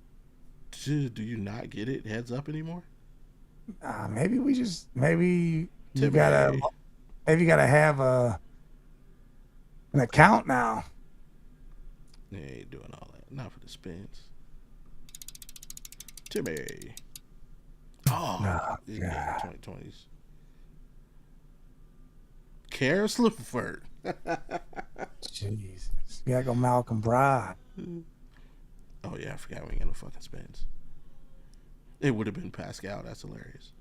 Dude, do you not get it heads up anymore? Maybe you gotta have an account now. They ain't doing all that. Not for the spins. Timmy. Oh, yeah, 2020s. Karis Leffert. Jesus. You gotta go Malcolm Brogdon. Oh, yeah, I forgot we ain't got no fucking spins. It would have been Pascal. That's hilarious.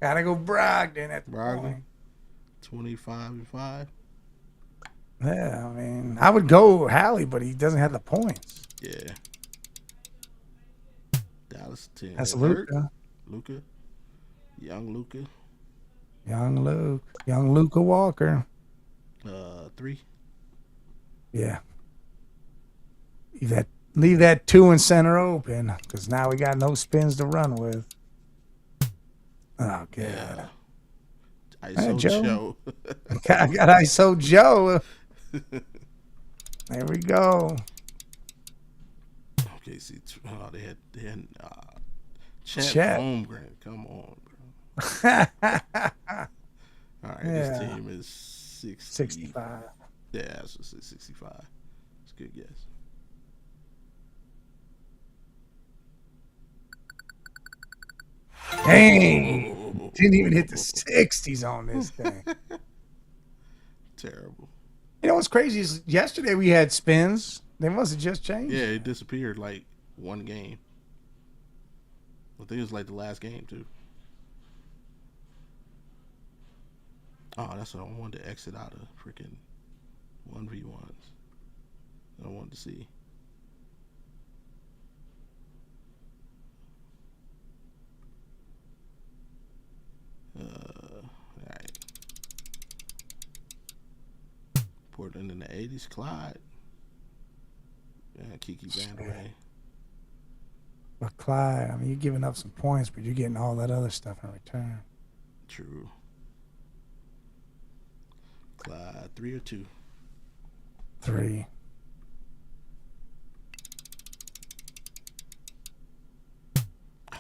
Gotta go Brogdon at the point. 25-5. Yeah, I mean, I would go Hallie, but he doesn't have the points. Yeah. Dallas 10. That's Luka. Young Luka. Young Luka Walker. 3. Yeah. Leave that 2 and center open, because now we got no spins to run with. Oh, God. Yeah. ISO Joe. I got ISO Joe. There we go. Okay, see, they had Chet Holmgren. Come on, bro. All right, this team is 65. Yeah, that's what 65. It's a good guess. Dang. Didn't even hit the 60s on this thing. Terrible. You know what's crazy is yesterday we had spins. They must have just changed. Yeah, it disappeared like one game. I think it was like the last game, too. Oh, that's what I wanted to exit out of freaking 1v1s. I wanted to see. All right. Portland in the 80s, Clyde. Yeah, Kiki Vandeweghe. But Clyde, I mean, you're giving up some points, but you're getting all that other stuff in return. True. Clyde, 3 or 2? 3.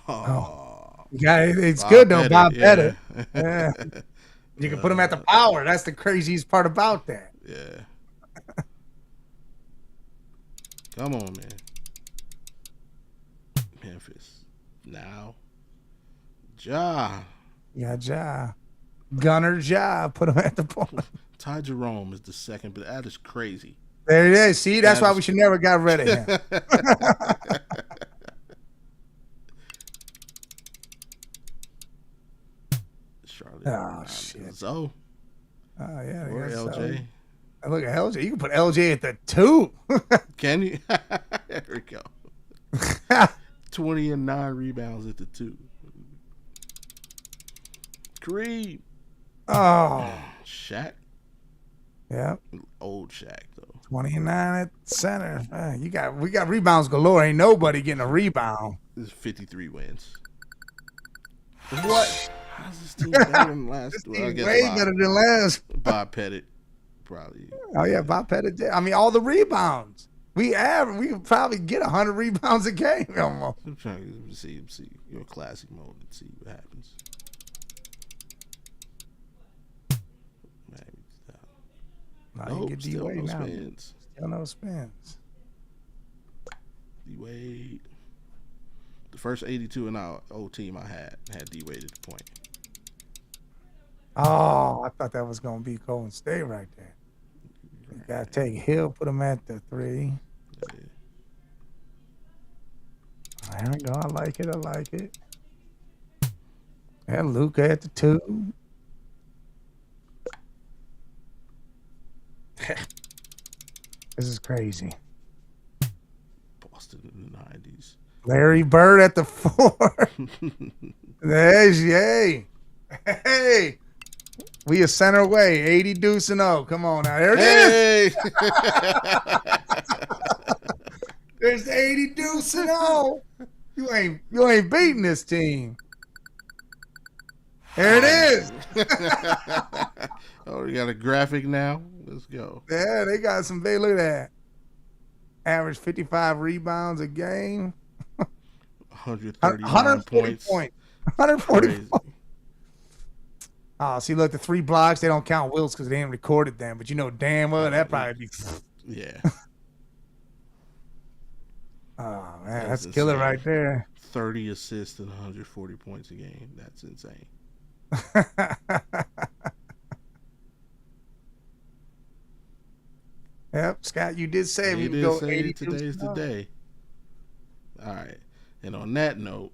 Oh. Yeah, it's good though. Bob Pettit. Yeah. You can put him at the power. That's the craziest part about that. Yeah. Come on, man. Memphis. Now. Ja. Yeah, Ja. Gunner Ja. Put him at the point. Ty Jerome is the second, but that is crazy. There it is. See, that's why we should never got rid of him. Charlotte. Oh, shit. So. Oh, yeah. Or LJ. So. Look at LJ. You can put LJ at the 2. Can you? There we go. 20 and 9 rebounds at the 2. Kareem. Oh. Shaq. Yeah. Old Shaq, though. 29 at center. We got rebounds galore. Ain't nobody getting a rebound. This is 53 wins. What? How's this team better than last? This team way better than last. Bob Pettit, probably. Oh yeah, Bob Pettit did. I mean, all the rebounds. We could probably get 100 rebounds a game almost. I'm trying to see your classic mode and see what happens. You get D-Wade no now. Spins. Still no spins. D-Wade. The first 82 in our old team I had D-Wade at the point. Oh, I thought that was going to be Golden State right there. You got to take Hill, put him at the 3. Yeah. There we go. I like it. Yeah, Luca at the 2. This is crazy. Boston in the 90s. Larry Bird at the 4. There's yay. Hey, we a center away. 80 deuce and 0. Come on now. There it is. There's 80 deuce and 0. You ain't beating this team. There it is. Oh, you got a graphic now? Let's go. Yeah, they got some big. Look at that. Average 55 rebounds a game. 139 points. 140 points. Oh, see, look, the 3 blocks, they don't count Wills because they ain't recorded them. But you know damn well that probably be. Yeah. Oh, man, that's a killer right there. 30 assists and 140 points a game. That's insane. Yep, Scott, you did say we did go say 80 today's the day. All right. And on that note,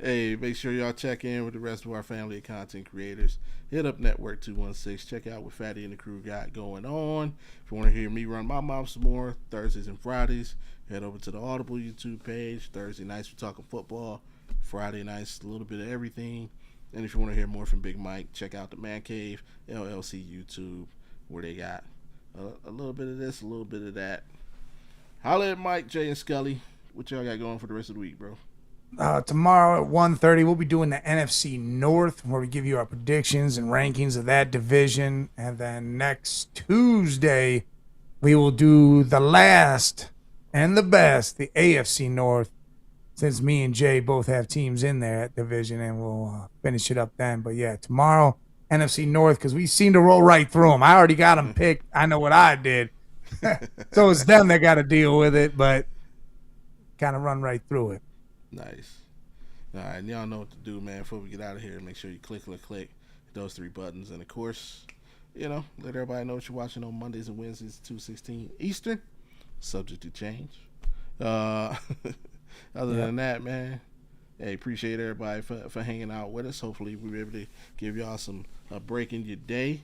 hey, make sure y'all check in with the rest of our family of content creators. Hit up Network 216. Check out what Fatty and the crew got going on. If you want to hear me run my mouth some more, Thursdays and Fridays, head over to the Audible YouTube page. Thursday nights, we're talking football. Friday nights, a little bit of everything. And if you want to hear more from Big Mike, check out the Man Cave LLC YouTube, where they got a little bit of this, a little bit of that. Holla at Mike, Jay, and Scully. What y'all got going for the rest of the week, bro? Tomorrow at 1:30, we'll be doing the NFC North, where we give you our predictions and rankings of that division. And then next Tuesday, we will do the last and the best, the AFC North, since me and Jay both have teams in there at division, and we'll finish it up then. But yeah, tomorrow, NFC North, because we seem to roll right through them. I already got them picked. I know what I did. So it's them that got to deal with it, but kind of run right through it. Nice. All right, and y'all know what to do, man. Before we get out of here, make sure you click those 3 buttons. And, of course, let everybody know what you're watching on Mondays and Wednesdays, 2:16 Eastern, subject to change. Other than that, man, hey, appreciate everybody for hanging out with us. Hopefully we were able to give y'all some break in your day.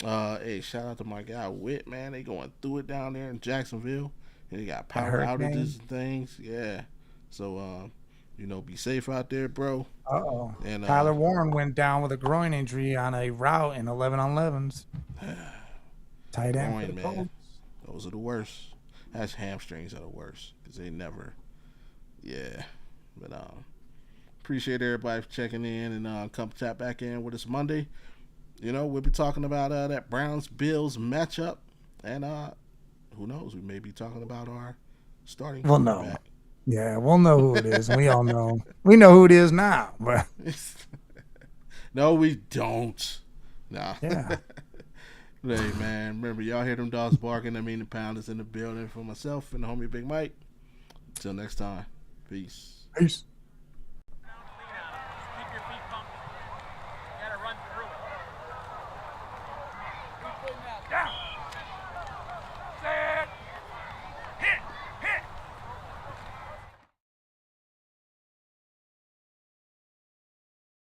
Hey, shout out to my guy Whit, man. They going through it down there in Jacksonville, and they got power outages and things. Yeah, so be safe out there, bro. Uh-oh. And Tyler Warren went down with a groin injury on a route in 11-on-11s. Tight end, groin, man. Those are the worst. That's hamstrings are the worst because they never. Yeah, but appreciate everybody for checking in, and come tap back in with us Monday. We'll be talking about that Browns-Bills matchup, and who knows, we may be talking about our starting quarterback. Yeah, we'll know who it is. We all know. We know who it is now, but no, we don't. Nah. Yeah. Hey, man, remember, y'all hear them dogs barking. I mean, the pound is in the building. For myself and the homie Big Mike. Until next time. Peace. Peace.